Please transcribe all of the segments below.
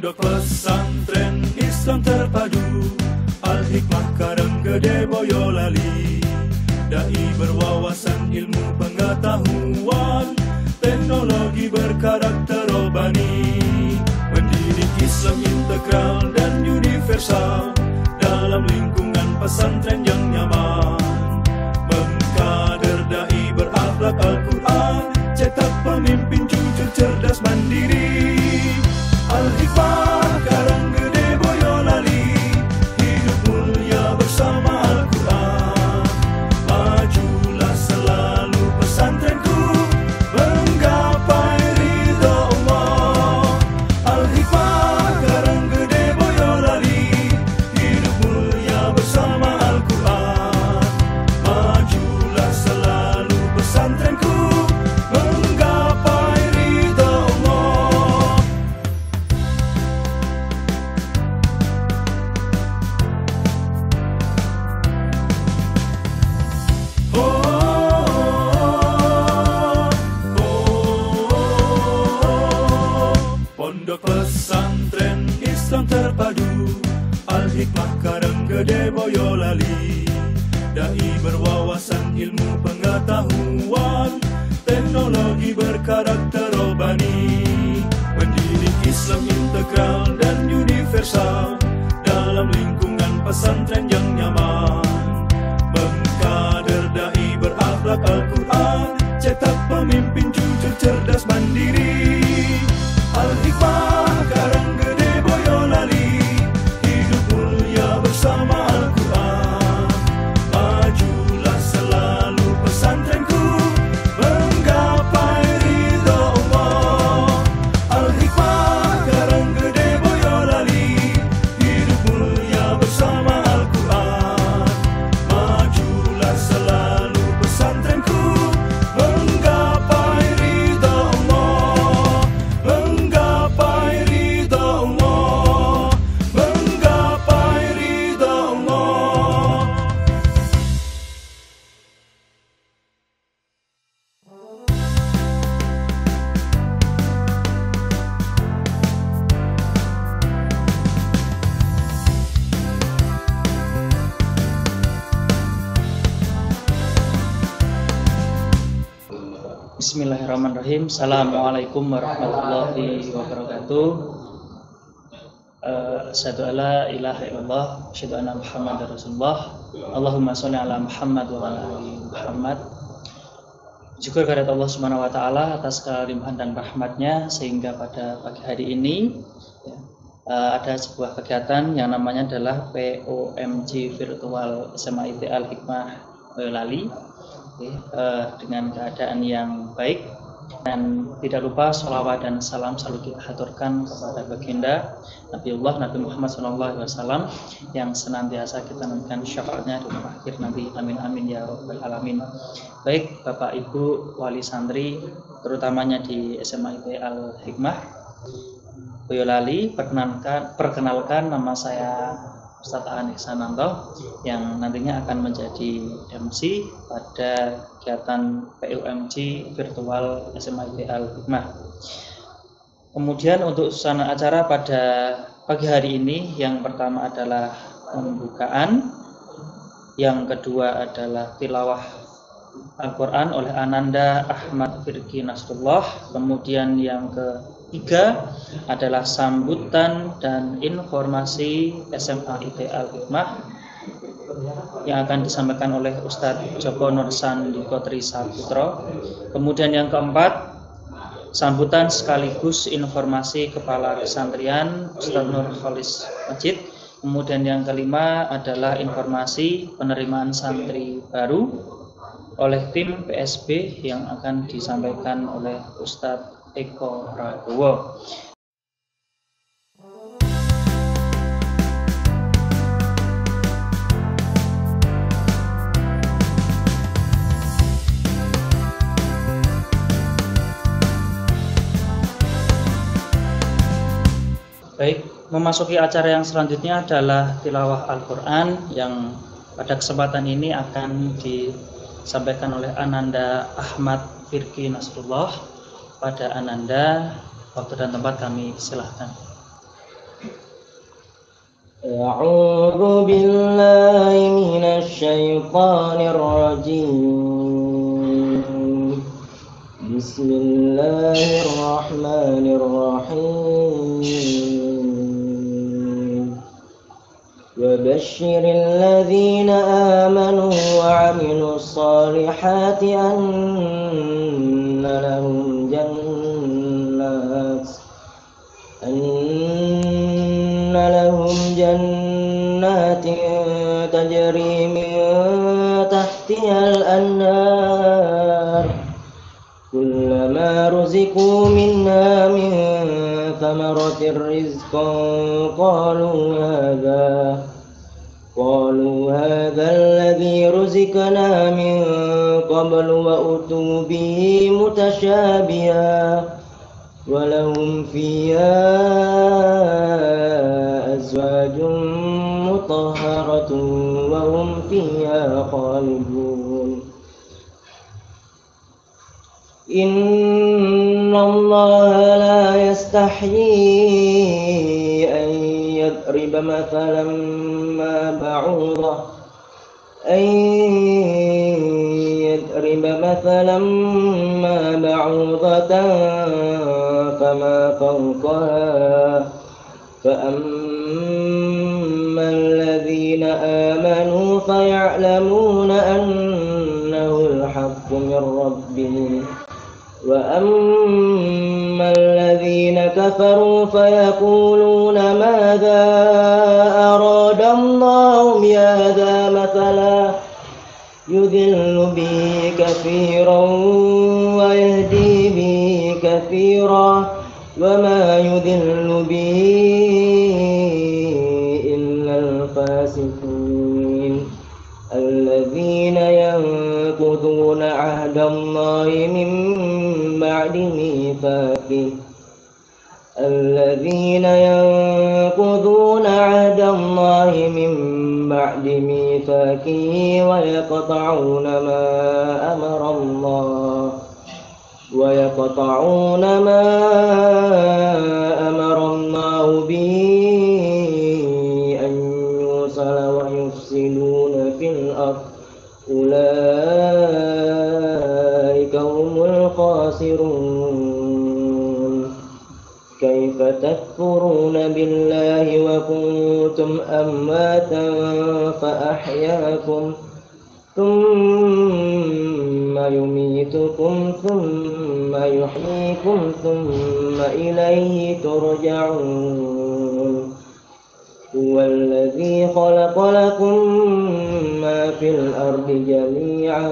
Pondok pesantren Islam terpadu, Al-Hikmah Karanggede Boyolali. Dai berwawasan ilmu pengetahuan, teknologi berkarakter robani, mendidik Islam integral dan universal dalam lingkungan pesantren yang nyaman. Mengkader dai berakhlak Al-Quran, cetak pemimpin jujur, cerdas, mandiri. Al-Hikmah Karanggede Boyolali, hidup mulia bersama Al-Quran. Majulah selalu pesantrenku, menggapai ridha Allah. Al-Hikmah Karanggede Boyolali, hidup mulia bersama Al-Quran. Majulah selalu pesantrenku, menggapai ridha Allah. Pondok pesantren Islam terpadu, Al-Hikmah Karanggede Boyolali. Dai berwawasan ilmu pengetahuan, teknologi berkarakter robani, mendidik Islam integral dan universal dalam lingkungan pesantren yang nyaman. Mengkader dai berakhlak Al-Quran, cetak pemimpin jujur, cerdas, mandiri. Al-Hikmah Karanggede Boyolali, hidup mulia bersama Al-Quran. Majulah selalu pesantrenku, menggapai ridha Allah. Al-Hikmah Karanggede Boyolali, hidup mulia bersama Al-Quran. Majulah selalu pesantrenku, menggapai ridha Allah. Menggapai ridha Allah, menggapai ridha Allah. Bismillahirrahmanirrahim. Assalamualaikum warahmatullahi wabarakatuh. Asyhadu alla ilaha illallah, asyhadu anna Muhammadar Rasulullah. Allahumma sholli ala Muhammad wa ala ali Muhammad. Syukur kehadirat Allah Subhanahu wa taala atas kelimpahan dan rahmatnya sehingga pada pagi hari ini ada sebuah kegiatan yang namanya adalah POMG Virtual SMA IT Al-Hikmah Boyolali. Dengan keadaan yang baik, dan tidak lupa sholawat dan salam selalu kita haturkan kepada baginda Nabiullah Nabi Muhammad SAW yang senantiasa kita nantikan syafaatnya di akhir nanti. Amin amin ya rabbal alamin. Baik Bapak Ibu wali santri terutamanya di SMA IT Al-Hikmah Boyolali, perkenalkan nama saya Ustadz Aan Ihsananto yang nantinya akan menjadi MC pada kegiatan POMG Virtual SMA IT Al-Hikmah. Kemudian untuk suasana acara pada pagi hari ini, yang pertama adalah pembukaan, yang kedua adalah tilawah Al-Quran oleh Ananda Ahmad Firki Nasrullah, kemudian yang ketiga adalah sambutan dan informasi SMA IT Al-Hikmah yang akan disampaikan oleh Ustadz Joko Nursandiko Trisaputro. Kemudian yang keempat, sambutan sekaligus informasi Kepala Kesantrian Ustadz Nur Khalis Majid. Kemudian yang kelima adalah informasi penerimaan santri baru oleh tim PSB yang akan disampaikan oleh Ustadz Eko Prabowo. Baik, memasuki acara yang selanjutnya adalah tilawah Al-Quran yang pada kesempatan ini akan disampaikan oleh Ananda Ahmad Firki Nasrullah. Pada Ananda, waktu dan tempat kami silahkan. أعوذ بالله من الشيطان الرجيم. بسم الله الرحمن الرحيم. وبشر الذين آمنوا وعملوا الصالحات أن لهم جنات تجري من تحتها الأنهار كلما رزقوا منها من ثمرة رزقا قالوا هذا الذي رزقنا من قبل وأتوا به متشابها ولهم فيها أزواج مطهرة وهم فيها خالدون. إن الله لا يستحيي أن يضرب مثلا ما بعوضة فما فوقها فأما الذين آمنوا فيعلمون أنه الحق من ربهم وأما الذين كفروا فيقولون ماذا أراد الله بهذا مثلا يضل به كثيرا ويهدي به كثيرا وما يضل به إلا الفاسقين الذين ينقضون عهد الله من بعد ميثاقه ويقطعون ما أمر الله به أن يوصل ويفسدون في الأرض أولئك هم الخاسرون. كيف تكفرون بالله وكنتم أمواتا فأحياكم ثم يميتكم ثم يحييكم ثم إليه ترجعون. هو الذي خلق لكم ما في الأرض جميعا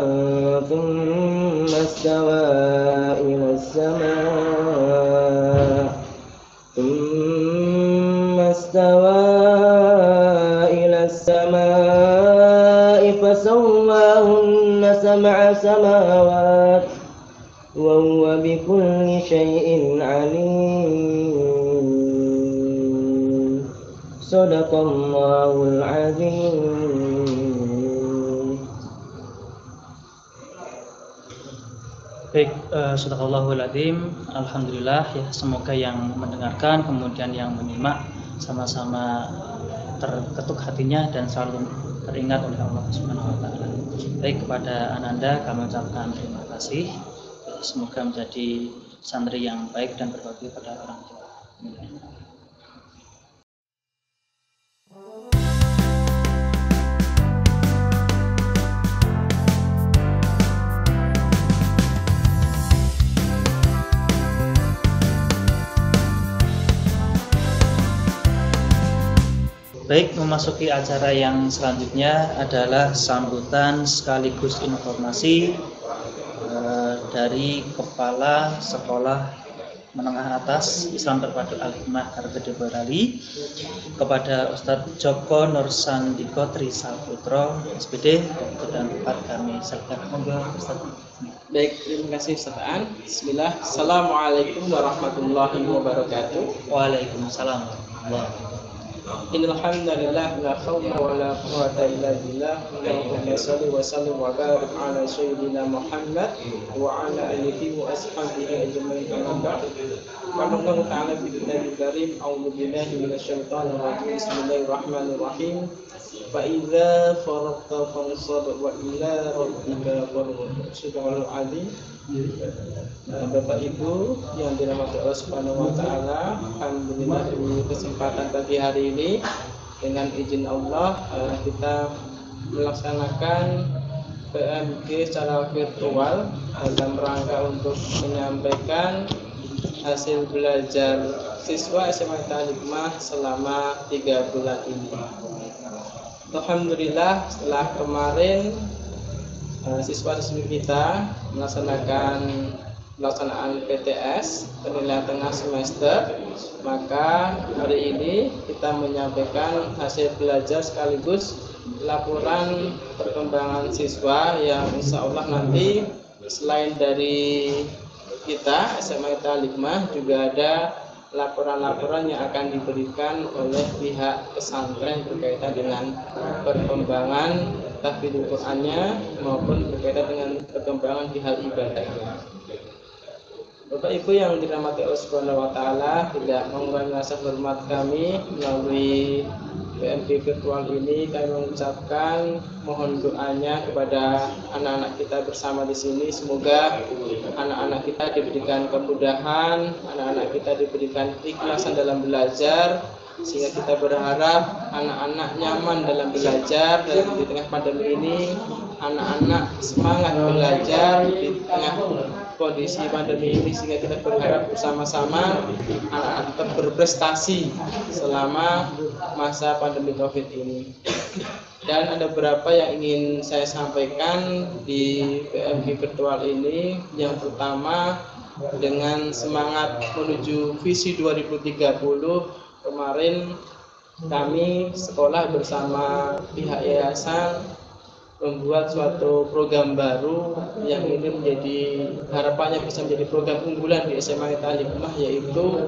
ثم استوى إلى السماء فسواهن سبع سماوات وهو بكل شيء عليم. صدق الله العظيم. Baik, Sadaqallahul Adzim. Alhamdulillah ya, semoga yang mendengarkan kemudian yang menyimak sama-sama terketuk hatinya dan selalu teringat oleh Allah Subhanahu wa taala. Baik, kepada Ananda kami ucapkan terima kasih. Semoga menjadi santri yang baik dan berbakti pada orang tua. Baik, memasuki acara yang selanjutnya adalah sambutan sekaligus informasi dari Kepala Sekolah Menengah Atas Islam Terpadu Al-Hikmah Kargede Boyolali kepada Ustadz Joko Nursandiko Trisaputro SPD dan tempat kami serta monggo Ustadz. Baik, terima kasih Ustaz Aan. Bismillah. Assalamualaikum warahmatullahi wabarakatuh. Waalaikumsalam warahmatullahi wabarakatuh. Innal hamdalillah la haula wala quwwata illa billah. Allahumma shalli wa sallim wa barik ala sayyidina Muhammad wa ala alihi wa ashabihi ajma'in. Qala Allah ta'ala fi kitabil karim, a'udzu billahi minasyaitonir rajim. Bismillahirrahmanirrahim. Fa idza faragta fansab wa ila rabbika farghab. Subhanallah azim. Bapak Ibu yang dirahmati Allah Subhanahu wa taala, alhamdulillah di kesempatan pagi hari ini dengan izin Allah kita melaksanakan PMG secara virtual dalam rangka untuk menyampaikan hasil belajar siswa SMA Al-Hikmah selama 3 bulan ini. Alhamdulillah setelah kemarin siswa-siswi kita melaksanakan pelaksanaan PTS penilaian tengah semester, maka hari ini kita menyampaikan hasil belajar sekaligus laporan perkembangan siswa yang insya Allah nanti selain dari kita SMA Al-Hikmah juga ada laporan-laporan yang akan diberikan oleh pihak pesantren berkaitan dengan perkembangan tahfidzul Qur'annya maupun berkaitan dengan perkembangan di hal ibadahnya. Bapak Ibu yang dirahmati Allah Subhanahu wa taala, tidak mengurangi rasa hormat kami melalui PMG virtual ini kami mengucapkan mohon doanya kepada anak-anak kita bersama di sini. Semoga anak-anak kita diberikan kemudahan, anak-anak kita diberikan keikhlasan dalam belajar, sehingga kita berharap anak-anak nyaman dalam belajar dan di tengah pandemi ini anak-anak semangat belajar di tengah kondisi pandemi ini, sehingga kita berharap bersama-sama anak-anak tetap berprestasi selama masa pandemi COVID ini. Dan ada beberapa yang ingin saya sampaikan di PMG virtual ini. Yang pertama, dengan semangat menuju visi 2030, kemarin kami sekolah bersama pihak yayasan membuat suatu program baru yang ini menjadi harapannya bisa menjadi program unggulan di SMA Al-Hikmah, yaitu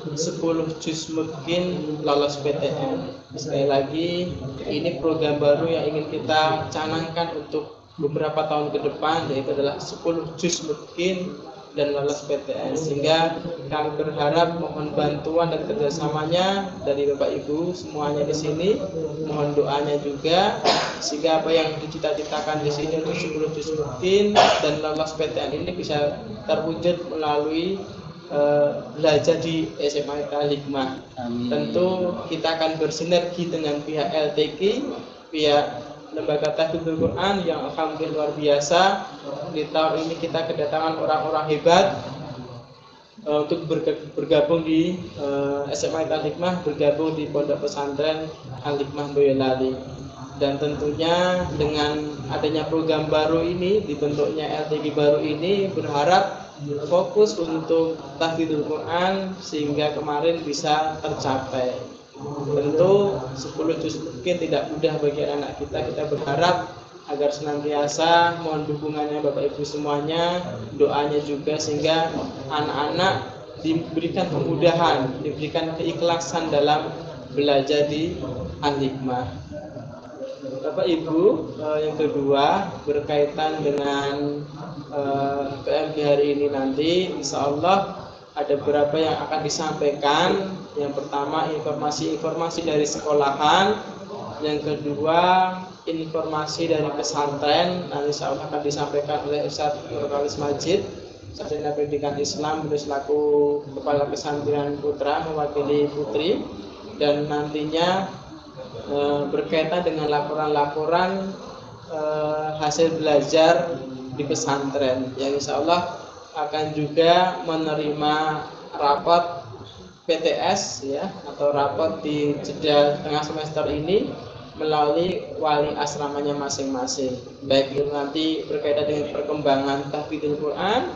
10 juz mungkin lolos PTN. Sekali lagi, ini program baru yang ingin kita canangkan untuk beberapa tahun ke depan, yaitu adalah 10 juz mungkin dan lolos PTN, sehingga kami berharap mohon bantuan dan kerjasamanya dari Bapak Ibu semuanya di sini, mohon doanya juga sehingga apa yang dicita-citakan di sini untuk 10 juz mungkin dan lolos PTN ini bisa terwujud melalui belajar di SMA Al-Hikmah. Tentu kita akan bersinergi dengan pihak LTQ, pihak Lembaga Tahfidzul Quran yang alhamdulillah luar biasa. Di tahun ini kita kedatangan orang-orang hebat untuk bergabung di SMA Al-Hikmah, bergabung di Pondok Pesantren Al-Hikmah Boyolali. Dan tentunya dengan adanya program baru ini, dibentuknya LTQ baru ini, berharap fokus untuk tahfidzul Quran sehingga kemarin bisa tercapai. Tentu 10 juz mungkin tidak mudah bagi anak kita. Kita berharap agar senantiasa mohon dukungannya Bapak Ibu semuanya, doanya juga, sehingga anak-anak diberikan kemudahan, diberikan keikhlasan dalam belajar di Al-Hikmah. Bapak Ibu, yang kedua berkaitan dengan PMG hari ini nanti, insya Allah ada beberapa yang akan disampaikan. Yang pertama, informasi-informasi dari sekolahan. Yang kedua, informasi dari pesantren. Nanti insya Allah akan disampaikan oleh Ustaz Nurkalis Majid, Sarjana Pendidikan Islam, beliau selaku Kepala Pesantren Putra mewakili Putri. Dan nantinya berkaitan dengan laporan-laporan hasil belajar di pesantren, yang insya Allah akan juga menerima rapat PTS ya, atau rapat di jeda tengah semester ini melalui wali asramanya masing-masing. Baik itu nanti berkaitan dengan perkembangan tahfidzul Quran,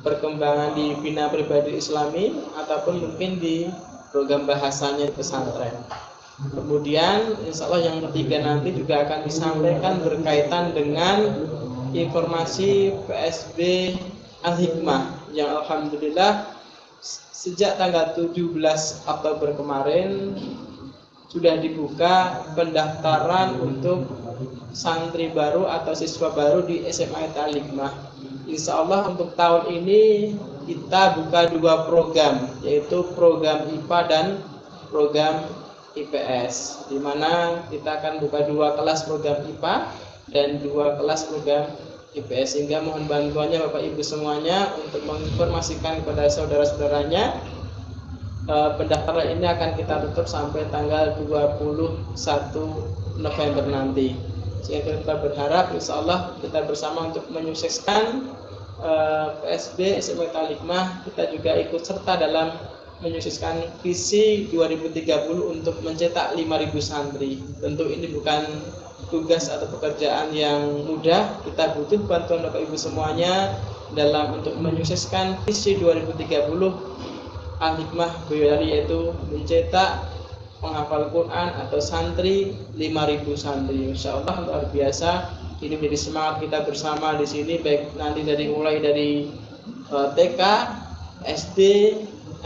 perkembangan di bina pribadi Islami, ataupun mungkin di program bahasanya di pesantren. Kemudian insya Allah yang ketiga nanti juga akan disampaikan berkaitan dengan informasi PSB Al-Hikmah yang alhamdulillah sejak tanggal 17 Oktober kemarin sudah dibuka pendaftaran untuk santri baru atau siswa baru di SMA Al-Hikmah. Insya Allah untuk tahun ini kita buka 2 program, yaitu program IPA dan program IPS, di mana kita akan buka 2 kelas program IPA dan 2 kelas program IPS. Sehingga mohon bantuannya Bapak Ibu semuanya untuk menginformasikan kepada saudara-saudaranya. Pendaftaran ini akan kita tutup sampai tanggal 21 November nanti. Sehingga kita berharap insya Allah kita bersama untuk menyukseskan PSB SMA Al-Hikmah. Kita juga ikut serta dalam menyukseskan visi 2030 untuk mencetak 5.000 santri. Tentu ini bukan tugas atau pekerjaan yang mudah. Kita butuh bantuan Bapak Ibu semuanya dalam untuk menyukseskan visi 2030 Al-Hikmah Boyolali, yaitu mencetak penghafal Quran atau santri 5.000 santri. Insya Allah luar biasa. Ini menjadi semangat kita bersama di sini, baik nanti mulai dari TK, SD,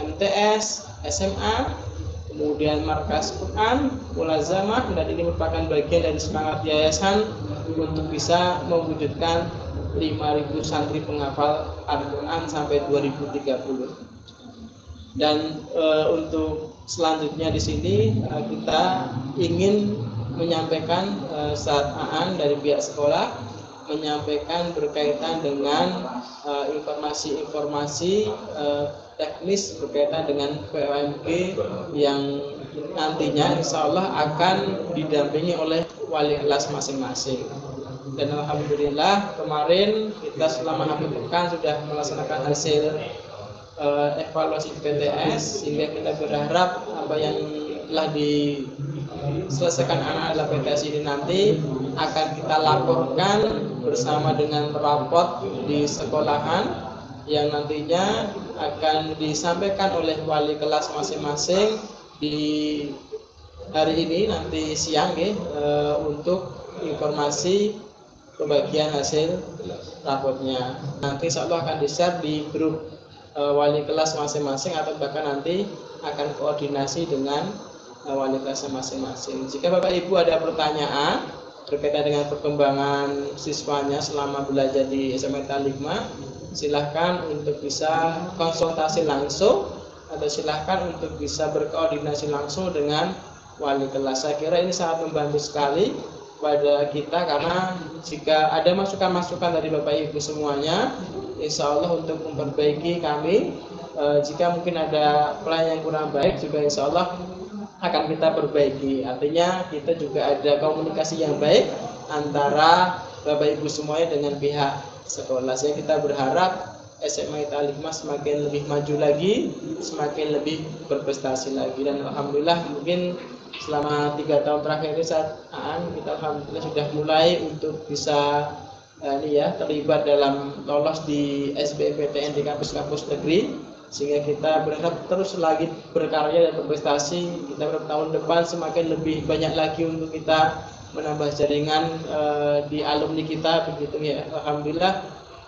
MTS, SMA, kemudian markas Quran, mulazamah, dan ini merupakan bagian dari semangat yayasan untuk bisa mewujudkan 5.000 santri penghafal Al-Quran sampai 2030. Dan untuk selanjutnya di sini kita ingin menyampaikan saat Aan dari pihak sekolah menyampaikan berkaitan dengan informasi-informasi teknis berkaitan dengan POMG yang nantinya insya Allah akan didampingi oleh wali kelas masing-masing. Dan alhamdulillah kemarin kita selama hampir pekan sudah melaksanakan hasil evaluasi PTS, sehingga kita berharap apa yang telah diselesaikan anak dalam PTS ini nanti akan kita laporkan bersama dengan rapot di sekolahan yang nantinya akan disampaikan oleh wali kelas masing-masing di hari ini nanti siang ya, untuk informasi pembagian hasil rapotnya. Nanti insya Allah akan di-share di grup wali kelas masing-masing atau bahkan nanti akan koordinasi dengan wali kelas masing-masing. Jika Bapak Ibu ada pertanyaan berkaitan dengan perkembangan siswanya selama belajar di SMA Al-Hikmah, silahkan untuk bisa konsultasi langsung atau silahkan untuk bisa berkoordinasi langsung dengan wali kelas. Saya kira ini sangat membantu sekali pada kita, karena jika ada masukan-masukan dari Bapak Ibu semuanya, insya Allah untuk memperbaiki kami, jika mungkin ada pelayanan yang kurang baik juga insya Allah akan kita perbaiki. Artinya kita juga ada komunikasi yang baik antara Bapak Ibu semuanya dengan pihak sekolah. Sehingga kita berharap SMA Al-Hikmah semakin lebih maju lagi, semakin lebih berprestasi lagi. Dan alhamdulillah mungkin selama 3 tahun terakhir ini saat kita alhamdulillah sudah mulai untuk bisa terlibat dalam lolos di SBMPTN di kampus-kampus negeri, sehingga kita berharap terus lagi berkarya dan berprestasi. Kita berharap tahun depan semakin lebih banyak lagi untuk kita menambah jaringan di alumni kita, begitu ya. Alhamdulillah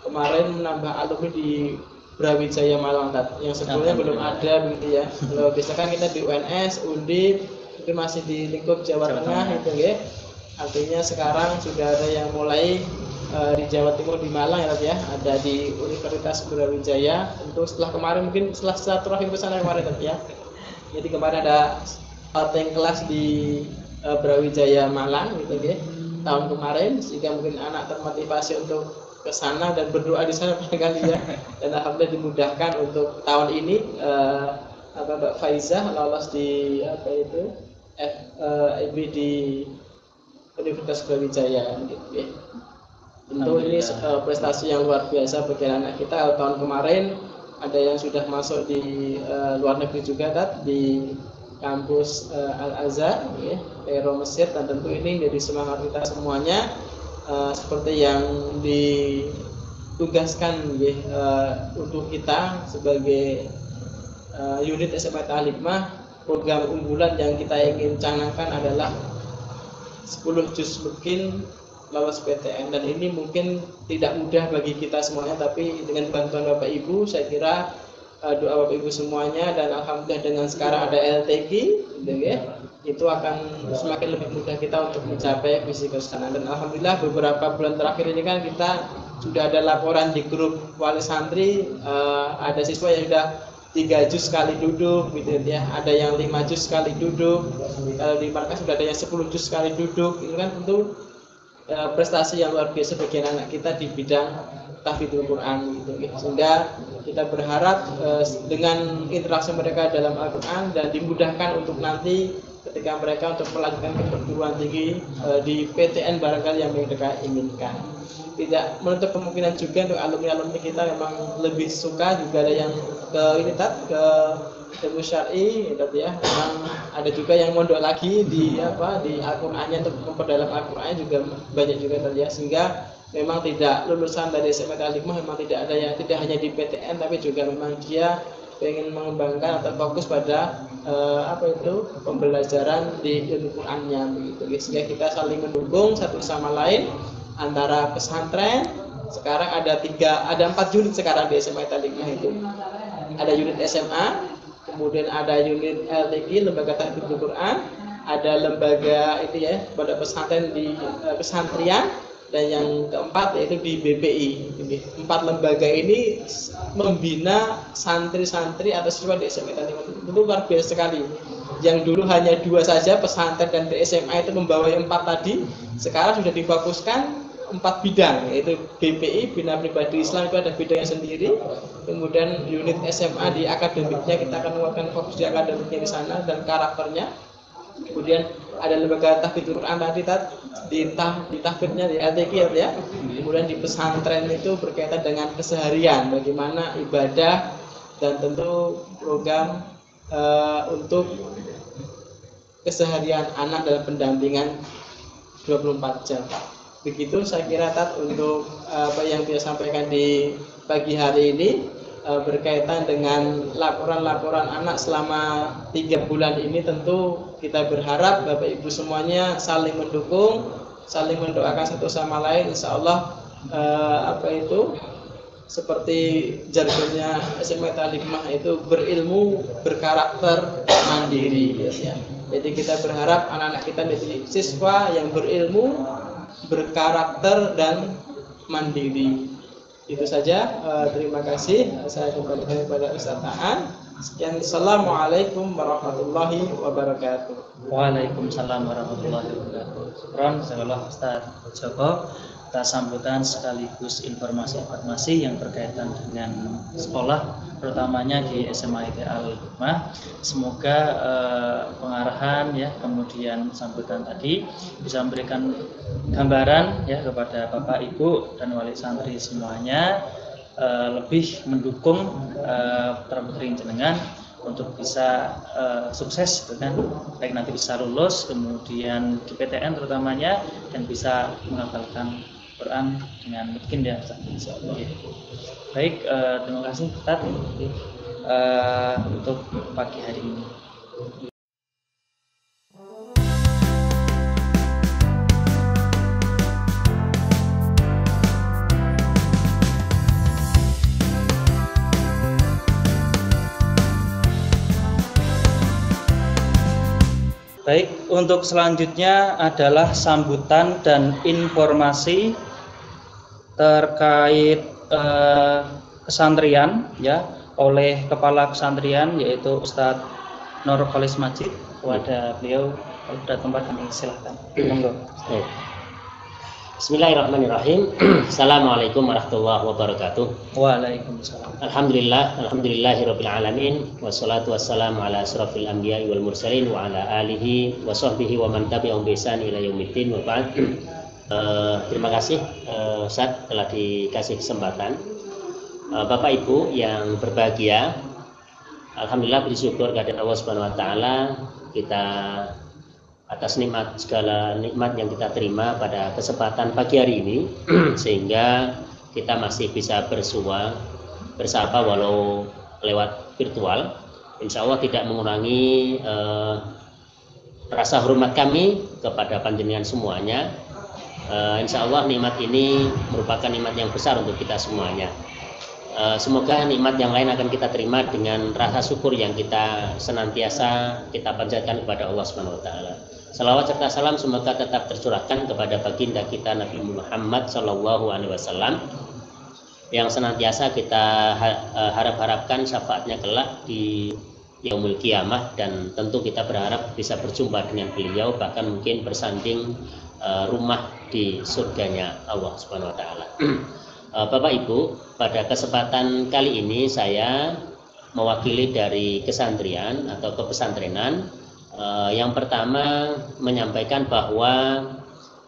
kemarin menambah alumni di Brawijaya Malang yang sebelumnya belum ada, begitu ya. Kalau biasa kan kita di UNS, Undip, itu masih di lingkup Jawa Tengah itu ya. Artinya sekarang sudah ada yang mulai di Jawa Timur, di Malang ya, ada di Universitas Brawijaya. Untuk setelah kemarin mungkin setelah silaturahim ke sana kemarin ya. Jadi kemarin ada pating kelas di Brawijaya Malang gitu ya, tahun kemarin, sehingga mungkin anak termotivasi untuk ke sana dan berdoa di sana barangkali ya. Dan alhamdulillah dimudahkan untuk tahun ini Mbak Faizah lolos di FIB di Universitas Brawijaya gitu ya. Tentu ini prestasi yang luar biasa bagi anak kita. Tahun kemarin ada yang sudah masuk di luar negeri juga di kampus Al-Azhar ya, Kairo Mesir, dan tentu ini menjadi semangat kita semuanya seperti yang ditugaskan ya, untuk kita sebagai unit SMA Al-Hikmah. Program unggulan yang kita ingin canangkan adalah 10 juz mungkin lolos PTN, dan ini mungkin tidak mudah bagi kita semuanya, tapi dengan bantuan Bapak Ibu saya kira doa Bapak Ibu semuanya, dan alhamdulillah dengan sekarang ada LTG gitu ya, itu akan semakin lebih mudah kita untuk mencapai visi kesana. Dan alhamdulillah beberapa bulan terakhir ini kan kita sudah ada laporan di grup wali santri, ada siswa yang sudah 3 juz sekali duduk gitu ya, ada yang 5 juz sekali duduk, kalau di markas sudah ada yang 10 juz sekali duduk. Itu kan tentu prestasi yang luar biasa bagi anak kita di bidang tahfidzul Quran gitu. Sehingga kita berharap dengan interaksi mereka dalam Al-Quran dan dimudahkan untuk nanti ketika mereka untuk melanjutkan ke perguruan tinggi di PTN barangkali yang mereka inginkan. Tidak menutup kemungkinan juga untuk alumni-alumni kita memang lebih suka juga ada yang ke ini ke ilmu syar'i gitu ya. Memang ada juga yang mondok lagi di Al-Qur'annya untuk memperdalam Al-Qur'annya juga banyak juga ya. Sehingga memang tidak lulusan dari SMA Al-Hikmah memang tidak ada yang tidak hanya di PTN, tapi juga memang dia ingin mengembangkan atau fokus pada pembelajaran di ilmu Qur'annya begitu. Sehingga kita saling mendukung satu sama lain antara pesantren. Sekarang ada 4 unit sekarang di SMA Al-Hikmah itu. Ada unit SMA, kemudian ada unit LTG, lembaga tahfidzul Quran, ada lembaga itu ya pada pesantren di pesantren, dan yang keempat yaitu di BPI. 4 lembaga ini membina santri-santri atau siswa di SMA Al-Hikmah. Itu luar biasa sekali. Yang dulu hanya 2 saja pesantren dan di SMA itu membawa 4 tadi, sekarang sudah difokuskan 4 bidang, yaitu BPI, Bina Pribadi Islam itu ada bidangnya sendiri. Kemudian unit SMA di akademiknya kita akan melakukan fokus di akademiknya di sana dan karakternya. Kemudian ada lembaga tahfidzul Quran tadi di tahfidznya di LTG ya. Kemudian di pesantren itu berkaitan dengan keseharian, bagaimana ibadah dan tentu program untuk keseharian anak dalam pendampingan 24 jam. Begitu saya kira untuk apa yang saya sampaikan di pagi hari ini berkaitan dengan laporan-laporan anak selama 3 bulan ini. Tentu kita berharap Bapak Ibu semuanya saling mendukung, saling mendoakan satu sama lain. Insya Allah seperti jargonnya SMA Al-Hikmah itu berilmu, berkarakter, mandiri ya. Jadi kita berharap anak-anak kita menjadi siswa yang berilmu, berkarakter dan mandiri. Itu saja. Terima kasih. Saya kembalikan kepada Ustaz Aan. Sekian. Assalamualaikum warahmatullahi wabarakatuh. Waalaikumsalam warahmatullahi wabarakatuh. Syukur Ustaz Joko atas sambutan sekaligus informasi-informasi yang berkaitan dengan sekolah, terutamanya di SMA Al-Hikmah. Semoga pengarahan ya, kemudian sambutan tadi bisa memberikan gambaran ya kepada Bapak Ibu dan wali santri semuanya, lebih mendukung putra-putri jenengan untuk bisa sukses dengan baik nanti bisa lulus, kemudian di PTN terutamanya, dan bisa menghafalkan Quran dengan mungkin ya, insyaallah. Baik, terima kasih Ustaz untuk pagi hari ini. Baik, untuk selanjutnya adalah sambutan dan informasi terkait kesantrian ya oleh kepala kesantrian yaitu Ustadz Nur Khalis Majid. Kepada beliau pada tempat kami silakan. Monggo. Bismillahirrahmanirrahim. Assalamualaikum warahmatullahi wabarakatuh. Waalaikumsalam. Alhamdulillahirabbil alamin wassalatu wassalamu ala asrofil anbiya'i wal mursalin wa ala alihi wa sahbihi wa man tabi'ahum bi ihsan ila yaumiddin wa ba'd. Terima kasih Ustaz telah dikasih kesempatan. Bapak Ibu yang berbahagia, alhamdulillah bersyukur kepada Allah Subhanahu wa taala kita atas segala nikmat yang kita terima pada kesempatan pagi hari ini sehingga kita masih bisa bersapa walau lewat virtual. Insya Allah tidak mengurangi rasa hormat kami kepada panjenengan semuanya. Insya Allah nikmat ini merupakan nikmat yang besar untuk kita semuanya. Semoga nikmat yang lain akan kita terima dengan rasa syukur yang kita senantiasa kita panjatkan kepada Allah Subhanahu wa taala. Salawat serta salam semoga tetap tercurahkan kepada baginda kita Nabi Muhammad sallallahu alaihi wasallam yang senantiasa kita harapkan syafaatnya kelak di yaumul kiamah, dan tentu kita berharap bisa berjumpa dengan beliau, bahkan mungkin bersanding rumah di surganya Allah Subhanahu wa taala. Bapak Ibu, pada kesempatan kali ini saya mewakili dari kesantrian atau kepesantrenan. Yang pertama menyampaikan bahwa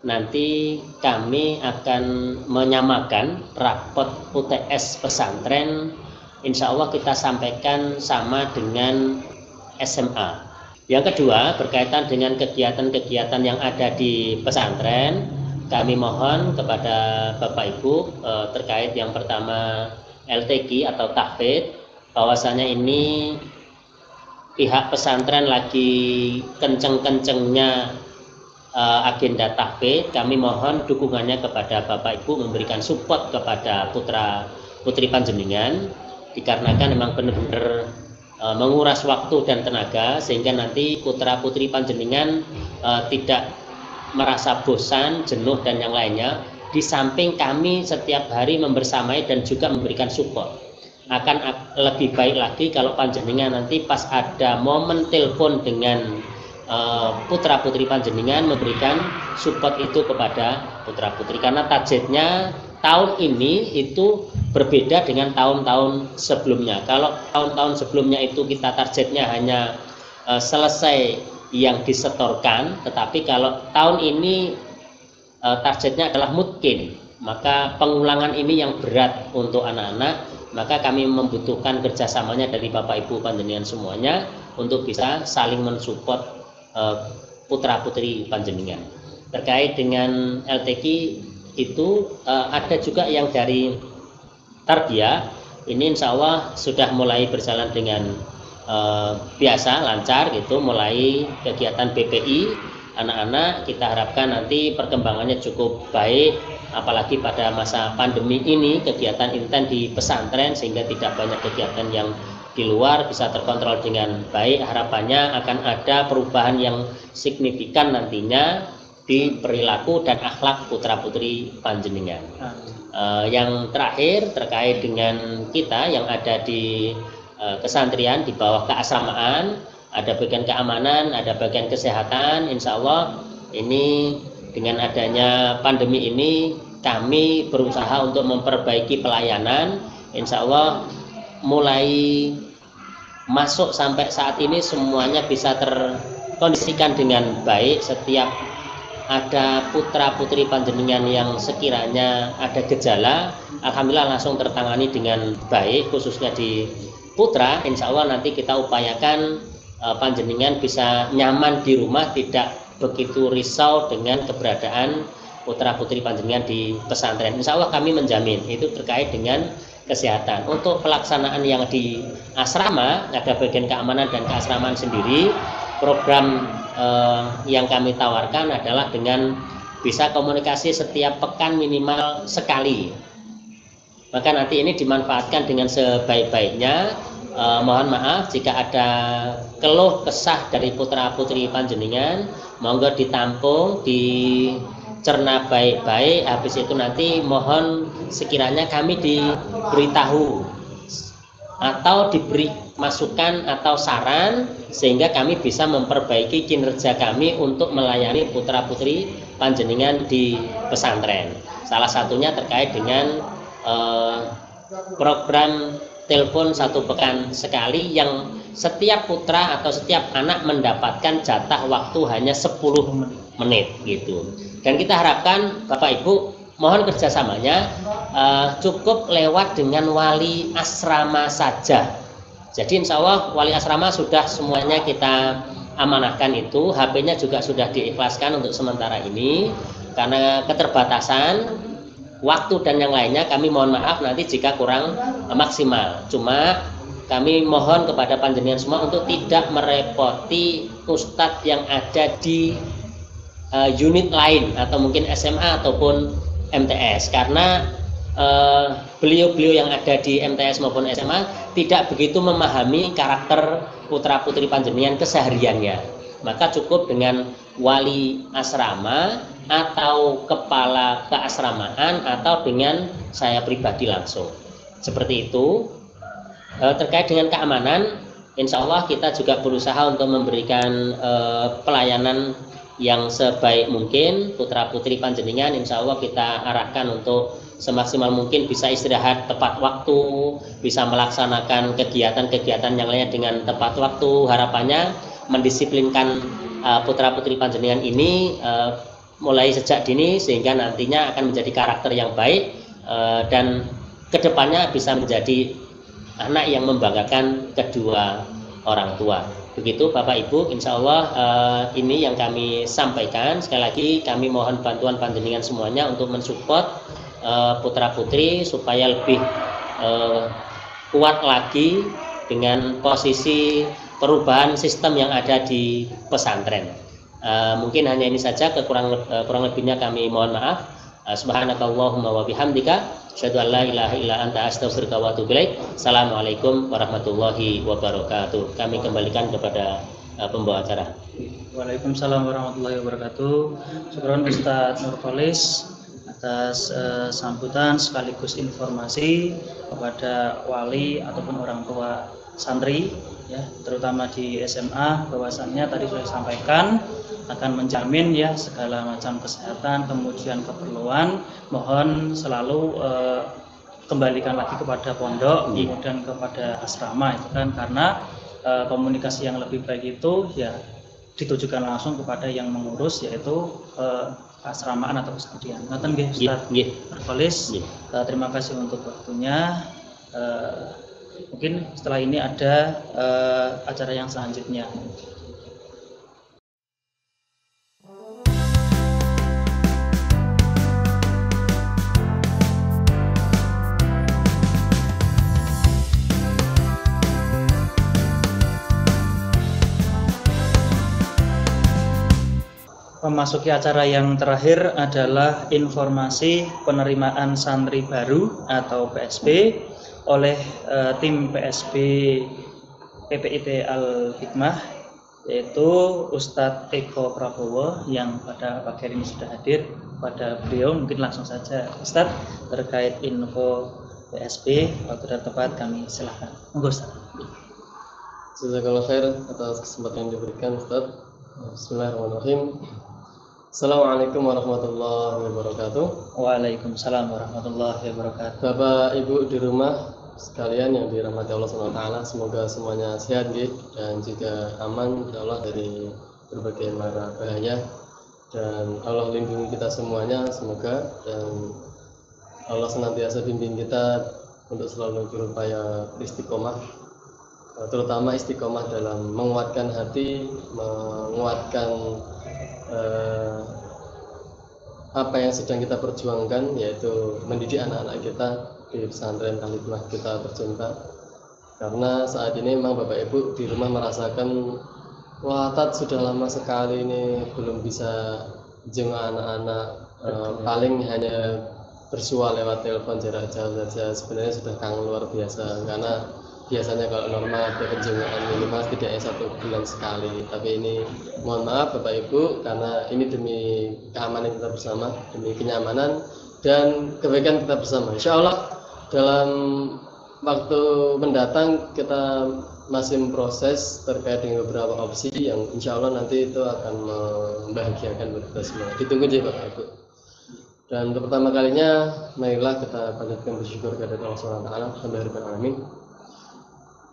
nanti kami akan menyamakan rapot UTS pesantren, insya Allah kita sampaikan sama dengan SMA. Yang kedua berkaitan dengan kegiatan-kegiatan yang ada di pesantren, kami mohon kepada Bapak Ibu terkait yang pertama LTQ atau tahfidz, bahwasanya ini pihak pesantren lagi kenceng-kencengnya agenda tahfidz. Kami mohon dukungannya kepada Bapak Ibu memberikan support kepada putra putri panjenengan, dikarenakan memang benar-benar menguras waktu dan tenaga sehingga nanti putra putri panjenengan tidak merasa bosan, jenuh dan yang lainnya. Di samping kami setiap hari membersamai dan juga memberikan support. Akan lebih baik lagi kalau panjenengan nanti pas ada momen telepon dengan putra putri panjenengan memberikan support itu kepada putra putri, karena targetnya tahun ini itu berbeda dengan tahun-tahun sebelumnya. Kalau tahun-tahun sebelumnya itu kita targetnya hanya selesai yang disetorkan, tetapi kalau tahun ini targetnya adalah mungkin, maka pengulangan ini yang berat untuk anak-anak. Maka kami membutuhkan kerjasamanya dari Bapak Ibu panjenengan semuanya untuk bisa saling mensupport putra putri panjenengan. Terkait dengan LTQ itu ada juga yang dari tarbiyah, ini insya Allah sudah mulai berjalan dengan biasa, lancar gitu, mulai kegiatan BPI anak-anak. Kita harapkan nanti perkembangannya cukup baik, apalagi pada masa pandemi ini kegiatan intens di pesantren sehingga tidak banyak kegiatan yang di luar, bisa terkontrol dengan baik. Harapannya akan ada perubahan yang signifikan nantinya di perilaku dan akhlak putra putri panjenengan. Yang terakhir terkait dengan kita yang ada di kesantrian di bawah keasramaan, ada bagian keamanan, ada bagian kesehatan. Insya Allah ini dengan adanya pandemi ini kami berusaha untuk memperbaiki pelayanan. Insya Allah mulai masuk sampai saat ini semuanya bisa terkondisikan dengan baik. Setiap ada putra putri panjenengan yang sekiranya ada gejala, alhamdulillah langsung tertangani dengan baik, khususnya di putra. Insya Allah nanti kita upayakan panjenengan bisa nyaman di rumah, tidak begitu risau dengan keberadaan putra putri panjenengan di pesantren. Insya Allah kami menjamin itu terkait dengan kesehatan. Untuk pelaksanaan yang di asrama, ada bagian keamanan dan keasramaan sendiri. Program yang kami tawarkan adalah dengan bisa komunikasi setiap pekan minimal sekali. Maka nanti ini dimanfaatkan dengan sebaik-baiknya. Mohon maaf jika ada keluh kesah dari putra putri panjenengan, monggo ditampung, dicerna baik-baik. Habis itu nanti mohon sekiranya kami diberitahu atau diberi masukan atau saran sehingga kami bisa memperbaiki kinerja kami untuk melayani putra putri panjenengan di pesantren. Salah satunya terkait dengan program telepon 1 pekan sekali yang setiap putra atau setiap anak mendapatkan jatah waktu hanya 10 menit gitu. Dan kita harapkan Bapak Ibu mohon kerjasamanya cukup lewat dengan wali asrama saja. Jadi insya Allah wali asrama sudah semuanya kita amanahkan itu, HP-nya juga sudah diikhlaskan untuk sementara ini karena keterbatasan waktu dan yang lainnya. Kami mohon maaf nanti jika kurang maksimal. Cuma kami mohon kepada panjenengan semua untuk tidak merepoti ustadz yang ada di unit lain atau mungkin SMA ataupun MTS, karena beliau-beliau yang ada di MTS maupun SMA tidak begitu memahami karakter putra-putri panjenengan kesehariannya. Maka cukup dengan wali asrama atau kepala keasramaan atau dengan saya pribadi langsung. Seperti itu. Terkait dengan keamanan, insya Allah kita juga berusaha untuk memberikan pelayanan yang sebaik mungkin. Putra-putri panjenengan insya Allah kita arahkan untuk semaksimal mungkin bisa istirahat tepat waktu, bisa melaksanakan kegiatan-kegiatan yang lainnya dengan tepat waktu. Harapannya mendisiplinkan putra-putri panjenengan ini mulai sejak dini sehingga nantinya akan menjadi karakter yang baik dan kedepannya bisa menjadi anak yang membanggakan kedua orang tua. Begitu Bapak Ibu, insya Allah ini yang kami sampaikan. Sekali lagi kami mohon bantuan panjenengan semuanya untuk mensupport putra putri supaya lebih kuat lagi dengan posisi perubahan sistem yang ada di pesantren. Mungkin hanya ini saja, kurang lebihnya kami mohon maaf. Subhanakallahumma wa bihamdika asyhadu an la ilaha illa anta astaghfiruka wa atubu ilaik. Assalamualaikum warahmatullahi wabarakatuh. Kami kembalikan kepada pembawa acara. Waalaikumsalam warahmatullahi wabarakatuh. Syukron Ustadz Nurholis atas sambutan sekaligus informasi kepada wali ataupun orang tua santri ya, terutama di SMA, bahwasannya tadi sudah disampaikan akan menjamin ya segala macam kesehatan, kemudian keperluan. Mohon selalu kembalikan lagi kepada pondok, kemudian kepada asrama itu kan, karena komunikasi yang lebih baik itu ya ditujukan langsung kepada yang mengurus, yaitu asramaan atau pesantren. Ngaten nggih Ustaz Nurholis. Terima kasih untuk waktunya. Mungkin setelah ini ada acara yang selanjutnya. Memasuki acara yang terakhir adalah informasi penerimaan santri baru atau PSB oleh tim PSB PPIT Al-Hikmah, yaitu Ustadz Eko Prabowo yang pada pagi hari ini sudah hadir. Pada beliau mungkin langsung saja Ustadz terkait info PSB, waktu dan tempat kami silakan. Monggo Ustadz. Jazakallahu khair atas kesempatan yang diberikan Ustadz. Bismillahirrahmanirrahim. Assalamualaikum warahmatullahi wabarakatuh. Waalaikumsalam warahmatullahi wabarakatuh. Bapak Ibu di rumah sekalian yang dirahmati Allah SWT, semoga semuanya sehat dan juga aman insyaallah dari berbagai mara bahaya, dan Allah lindungi kita semuanya semoga, dan Allah senantiasa bimbing kita untuk selalu berupaya istiqomah, terutama istiqomah dalam menguatkan hati, menguatkan apa yang sedang kita perjuangkan, yaitu mendidik anak-anak kita di pesantren Al-Hikmah kita tercinta. Karena saat ini memang Bapak Ibu di rumah merasakan, wah Tat sudah lama sekali ini belum bisa jenguk anak-anak, paling hanya bersua lewat telepon jarak jauh saja. Sebenarnya sudah kangen luar biasa, karena biasanya kalau normal ada penjengukkan minimal setidaknya 1 bulan sekali. Tapi ini mohon maaf Bapak Ibu, karena ini demi keamanan kita bersama, demi kenyamanan dan kebaikan kita bersama. Insya Allah dalam waktu mendatang kita masih memproses terkait dengan beberapa opsi yang insya Allah nanti itu akan membahagiakan kita semua. Ditunggu aja Bapak Ibu. Dan untuk pertama kalinya, marilah kita panjatkan bersyukur kepada Allah SWT. Alhamdulillah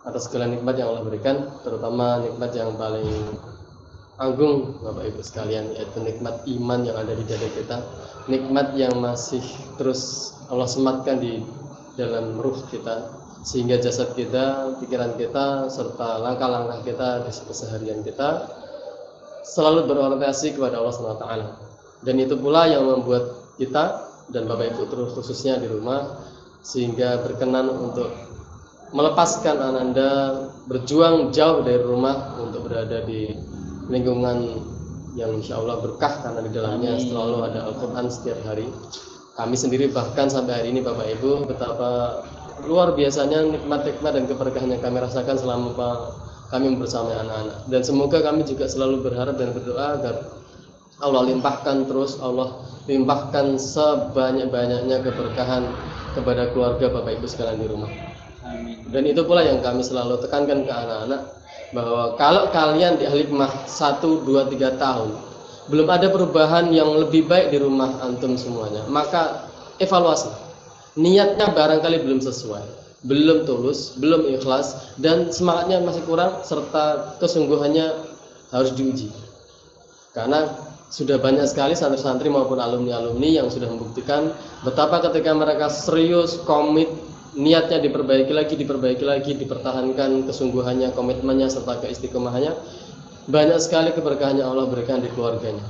atas segala nikmat yang Allah berikan, terutama nikmat yang paling agung Bapak Ibu sekalian, yaitu nikmat iman yang ada di dada kita, nikmat yang masih terus Allah sematkan di dalam ruh kita, sehingga jasad kita, pikiran kita, serta langkah-langkah kita di keseharian kita selalu berorientasi kepada Allah SWT. Dan itu pula yang membuat kita dan Bapak Ibu terus khususnya di rumah sehingga berkenan untuk melepaskan Ananda berjuang jauh dari rumah untuk berada di lingkungan yang insya Allah berkah, karena di dalamnya selalu ada Al-Quran setiap hari. kami sendiri bahkan sampai hari ini Bapak Ibu betapa luar biasanya nikmat-nikmat dan keberkahan yang kami rasakan selama kami bersama anak-anak. Dan semoga kami juga selalu berharap dan berdoa agar Allah limpahkan terus, Allah limpahkan sebanyak-banyaknya keberkahan kepada keluarga Bapak Ibu sekalian di rumah. Dan itu pula yang kami selalu tekankan ke anak-anak, bahwa kalau kalian di Al-Hikmah 1, 2, 3 tahun belum ada perubahan yang lebih baik di rumah antum semuanya, maka evaluasi. Niatnya barangkali belum sesuai, belum tulus, belum ikhlas, dan semangatnya masih kurang, serta kesungguhannya harus diuji. Karena sudah banyak sekali santri-santri maupun alumni-alumni yang sudah membuktikan betapa ketika mereka serius, komit, niatnya diperbaiki lagi, dipertahankan kesungguhannya, komitmennya, serta keistiqomahannya, banyak sekali keberkahannya Allah berikan di keluarganya.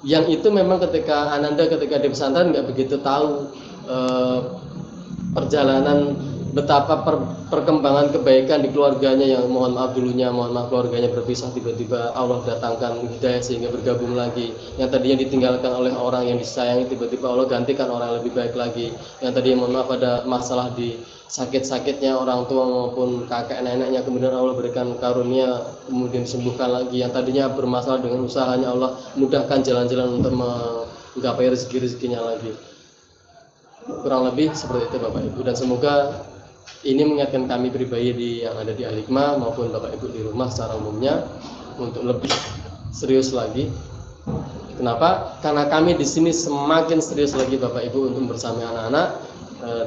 Yang itu memang ketika Ananda ketika di pesantren nggak begitu tahu perjalanan betapa perkembangan kebaikan di keluarganya, yang mohon maaf dulunya, mohon maaf keluarganya berpisah, tiba-tiba Allah datangkan hidayah sehingga bergabung lagi. Yang tadinya ditinggalkan oleh orang yang disayangi, tiba-tiba Allah gantikan orang yang lebih baik lagi. Yang tadinya mohon maaf ada masalah di sakit-sakitnya orang tua maupun kakek neneknya, kemudian Allah berikan karunia, kemudian disembuhkan lagi. Yang tadinya bermasalah dengan usahanya, Allah mudahkan jalan-jalan untuk menggapai rezeki-rezekinya lagi. Kurang lebih seperti itu Bapak Ibu, dan semoga ini mengingatkan kami pribadi yang ada di Al-Hikmah maupun Bapak Ibu di rumah secara umumnya untuk lebih serius lagi. Kenapa? Karena kami di sini semakin serius lagi Bapak Ibu untuk bersama anak-anak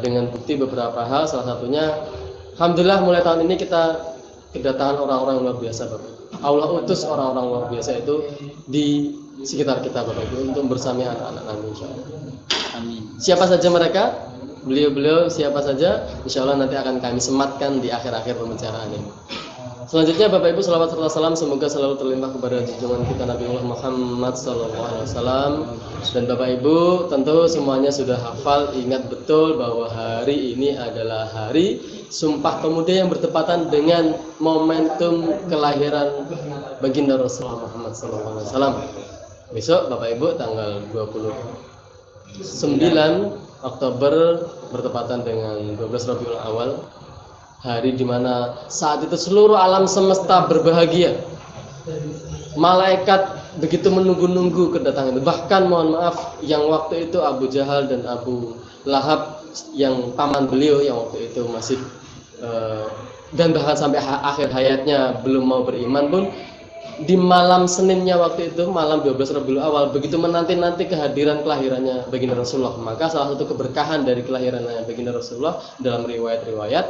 dengan bukti beberapa hal. Salah satunya, alhamdulillah mulai tahun ini kita kedatangan orang-orang luar biasa Bapak Ibu. Allah utus orang-orang luar biasa itu di sekitar kita Bapak Ibu untuk bersama anak-anak kami, insyaallah. Amin. Siapa saja mereka? Beliau-beliau siapa saja? Insya Allah nanti akan kami sematkan di akhir-akhir pembicaraan ini. Selanjutnya Bapak Ibu, salawat serta salam semoga selalu terlimpah kepada junjungan kita Nabi Muhammad SAW. Dan Bapak Ibu tentu semuanya sudah hafal, ingat betul bahwa hari ini adalah hari Sumpah Pemuda yang bertepatan dengan momentum kelahiran baginda Rasulullah Muhammad SAW. Besok Bapak Ibu tanggal 29 Oktober bertepatan dengan 12 Rabiul Awal, hari dimana saat itu seluruh alam semesta berbahagia. Malaikat begitu menunggu-nunggu kedatangan itu. Bahkan mohon maaf, yang waktu itu Abu Jahal dan Abu Lahab yang paman beliau yang waktu itu masih dan bahkan sampai akhir hayatnya belum mau beriman pun, di malam Seninnya waktu itu, malam 12 Rabiul Awal, begitu menanti-nanti kehadiran kelahirannya baginda Rasulullah. Maka salah satu keberkahan dari kelahirannya baginda Rasulullah dalam riwayat-riwayat,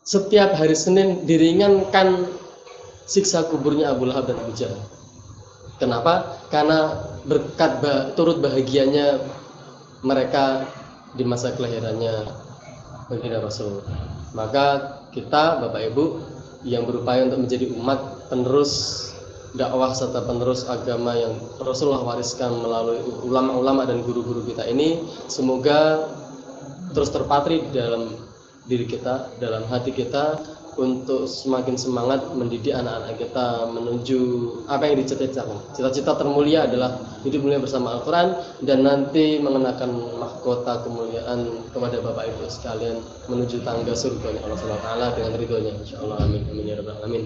setiap hari Senin diringankan siksa kuburnya Abu Lahab dan Abu Jahal. Kenapa? Karena berkat turut bahagianya mereka di masa kelahirannya baginda Rasul. Maka kita Bapak Ibu yang berupaya untuk menjadi umat penerus dakwah serta penerus agama yang Rasulullah wariskan melalui ulama-ulama dan guru-guru kita ini, semoga terus terpatri dalam diri kita, dalam hati kita, untuk semakin semangat mendidik anak-anak kita menuju apa yang dicita-citakan. Cita-cita termulia adalah hidup mulia bersama Al-Quran dan nanti mengenakan mahkota kemuliaan kepada Bapak Ibu sekalian menuju tangga surga Allah Subhanahu wa taala dengan ridhonya, insyaallah. Amin amin ya rabbal alamin.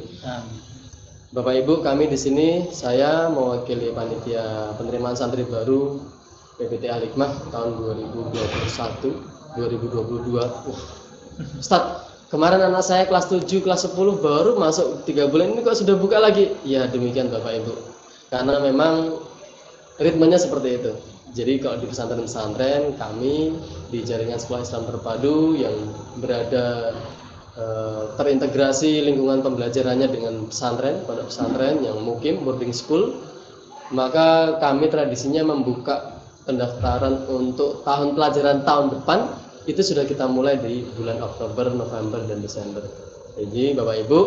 Bapak Ibu, kami di sini saya mewakili panitia penerimaan santri baru PPT Al-Hikmah tahun 2021-2022. Ustaz, kemarin anak saya kelas 7, kelas 10 baru masuk 3 bulan ini kok sudah buka lagi? Ya demikian Bapak Ibu, karena memang ritmenya seperti itu. Jadi kalau di pesantren-pesantren kami di jaringan sekolah Islam terpadu yang berada terintegrasi lingkungan pembelajarannya dengan pesantren, pondok pesantren yang mukim, boarding school, maka kami tradisinya membuka pendaftaran untuk tahun pelajaran tahun depan. Itu sudah kita mulai di bulan Oktober, November, dan Desember. Jadi Bapak Ibu,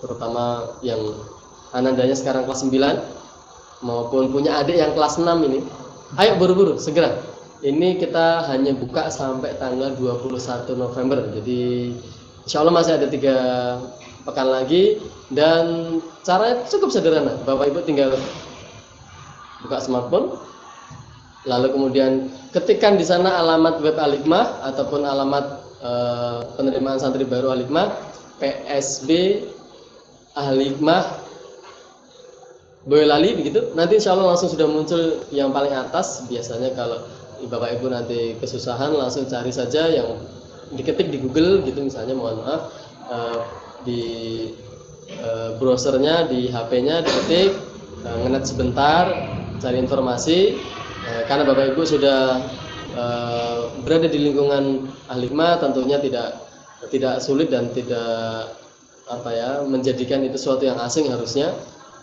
terutama yang anandanya sekarang kelas 9 maupun punya adik yang kelas 6 ini, ayo buru-buru, segera. Ini kita hanya buka sampai tanggal 21 November. Jadi insya Allah masih ada 3 pekan lagi. Dan caranya cukup sederhana. Bapak Ibu tinggal buka smartphone, Lalu kemudian ketikkan di sana alamat web Al-Hikmah ataupun alamat penerimaan santri baru Al-Hikmah, PSB Al-Hikmah Boyolali begitu. Nanti insya Allah langsung sudah muncul yang paling atas. Biasanya kalau Bapak Ibu nanti kesusahan langsung cari saja yang diketik di Google gitu misalnya, mohon maaf, di browsernya, di HP-nya diketik, ngenet sebentar, cari informasi. Karena Bapak Ibu sudah berada di lingkungan Al-Hikmah, tentunya tidak sulit dan tidak menjadikan itu sesuatu yang asing. Harusnya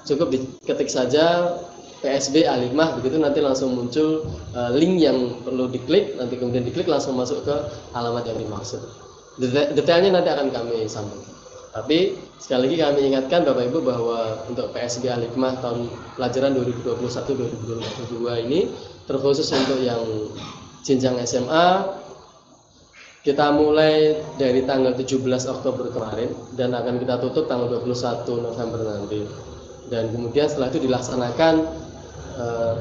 cukup diketik saja PSB Al-Hikmah begitu, nanti langsung muncul link yang perlu diklik, nanti kemudian diklik langsung masuk ke alamat yang dimaksud. Detailnya nanti akan kami sampaikan. Tapi sekali lagi kami ingatkan Bapak Ibu bahwa untuk PSB Al-Hikmah tahun pelajaran 2021-2022 ini terkhusus untuk yang jenjang SMA, kita mulai dari tanggal 17 Oktober kemarin dan akan kita tutup tanggal 21 November nanti. Dan kemudian setelah itu dilaksanakan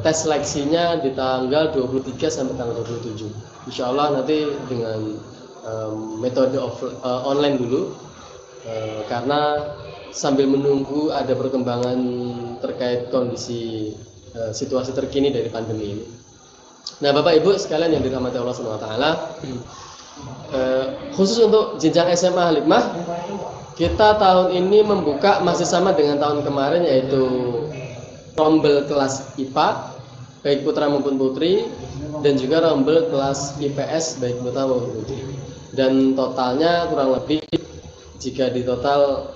tes seleksinya di tanggal 23 sampai tanggal 27. Insya Allah nanti dengan metode online dulu, karena sambil menunggu ada perkembangan terkait kondisi situasi terkini dari pandemi ini. Nah, Bapak Ibu sekalian yang dirahmati Allah SWT, khusus untuk jenjang SMA Al-Hikmah, kita tahun ini membuka masih sama dengan tahun kemarin, yaitu rombel kelas IPA baik putra maupun putri, dan juga rombel kelas IPS baik putra maupun putri. Dan totalnya kurang lebih, jika di total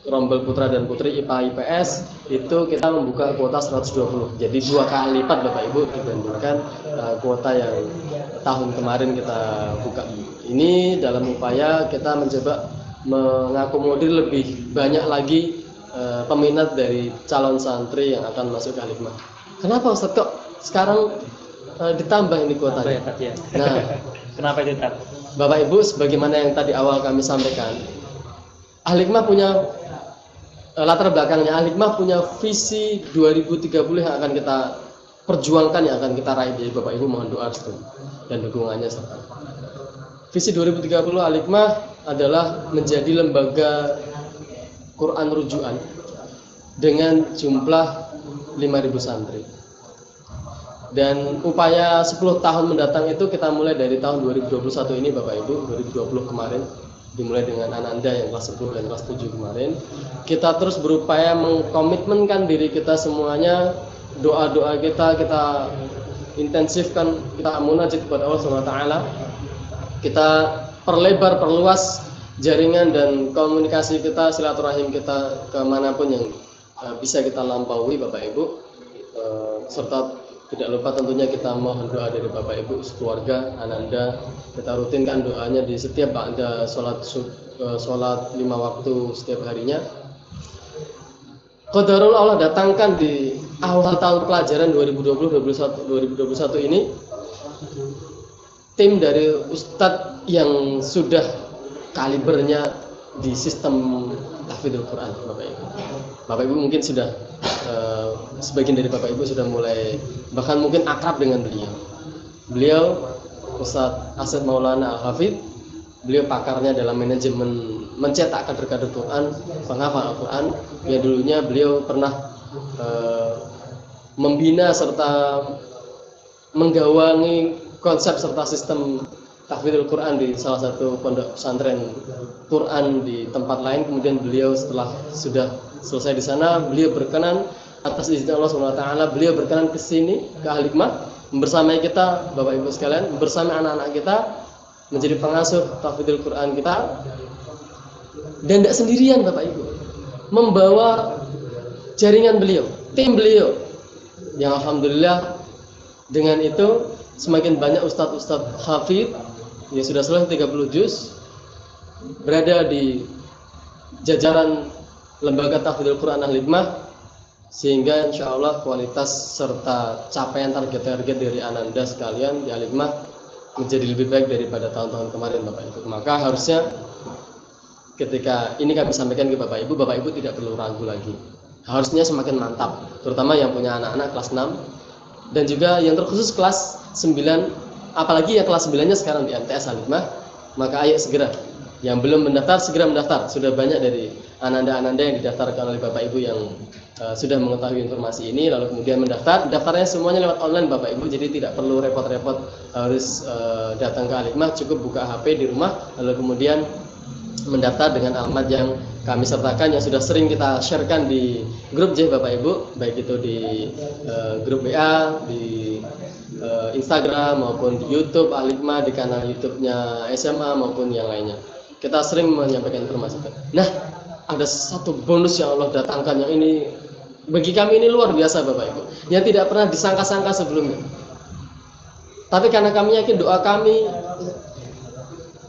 rombel putra dan putri IPA IPS itu kita membuka kuota 120. Jadi 2 kali lipat Bapak Ibu dibandingkan kuota yang tahun kemarin kita buka. Ini dalam upaya kita mencoba mengakomodir lebih banyak lagi peminat dari calon santri yang akan masuk ke Al-Hikmah. Kenapa Ustaz kok sekarang ditambah ini kuotanya? Nah, Kenapa itu, Tat? Bapak Ibu, sebagaimana yang tadi awal kami sampaikan, Al-Hikmah punya latar belakangnya. Al-Hikmah punya visi 2030 yang akan kita perjuangkan, yang akan kita raih. Jadi Bapak Ibu mohon doa dan dukungannya serta. Visi 2030 Al-Hikmah adalah menjadi lembaga Quran rujukan dengan jumlah 5.000 santri. Dan upaya 10 tahun mendatang itu kita mulai dari tahun 2021 ini Bapak Ibu, 2020 kemarin dimulai dengan Ananda yang kelas 10 dan kelas 7 kemarin. Kita terus berupaya mengkomitmenkan diri kita semuanya, doa-doa kita intensifkan, kita munajat kepada Allah SWT. Kita perluas jaringan dan komunikasi kita, silaturahim kita kemanapun yang bisa kita lampaui Bapak Ibu, serta tidak lupa tentunya kita mohon doa dari Bapak Ibu sekeluarga Ananda. Kita rutinkan doanya di setiap ada sholat 5 waktu setiap harinya. Qadarul Allah datangkan di awal tahun pelajaran 2020-2021 ini tim dari Ustadz yang sudah kalibernya di sistem tahfidzul Quran Bapak Ibu. Bapak Ibu mungkin sudah sebagian dari Bapak Ibu sudah mulai bahkan mungkin akrab dengan beliau. Beliau Ustadz Asad Maulana Al-Hafidh. Beliau pakarnya dalam manajemen mencetak kader-kader Quran, penghafal Al-Quran. Ya dulunya beliau pernah membina serta menggawangi konsep serta sistem tahfidzul Quran di salah satu pondok pesantren Quran di tempat lain. Kemudian beliau setelah sudah selesai di sana, beliau berkenan atas izin Allah SWT, beliau berkenan ke sini ke Al-Hikmah bersama kita Bapak Ibu sekalian, bersama anak-anak kita menjadi pengasuh tahfidzul Quran kita. Dan tidak sendirian Bapak Ibu, membawa jaringan beliau, tim beliau yang alhamdulillah dengan itu semakin banyak ustadz-ustadz hafidh yang sudah selesai 30 juz berada di jajaran lembaga tahfidzul Quran Al-Hikmah, sehingga insya Allah kualitas serta capaian target-target dari Ananda sekalian di Al-Hikmah menjadi lebih baik daripada tahun-tahun kemarin Bapak Ibu. Maka harusnya ketika ini kami sampaikan ke Bapak Ibu tidak perlu ragu lagi. Harusnya semakin mantap, terutama yang punya anak-anak kelas 6 dan juga yang terkhusus kelas 9, apalagi yang kelas 9-nya sekarang di MTS Al-Hikmah, maka ayo segera. Yang belum mendaftar segera mendaftar. Sudah banyak dari ananda-ananda yang didaftarkan oleh Bapak Ibu yang sudah mengetahui informasi ini lalu kemudian mendaftar. Daftarnya semuanya lewat online Bapak Ibu, jadi tidak perlu repot-repot harus datang ke Al-Hikmah, cukup buka HP di rumah lalu kemudian mendaftar dengan alamat yang kami sertakan yang sudah sering kita sharekan di grup J Bapak Ibu, baik itu di grup WA, di Instagram maupun di YouTube Al-Hikmah, di kanal YouTube-nya SMA maupun yang lainnya. Kita sering menyampaikan informasi. Nah, ada satu bonus yang Allah datangkan yang ini bagi kami ini luar biasa Bapak Ibu, yang tidak pernah disangka-sangka sebelumnya. Tapi karena kami yakin doa kami,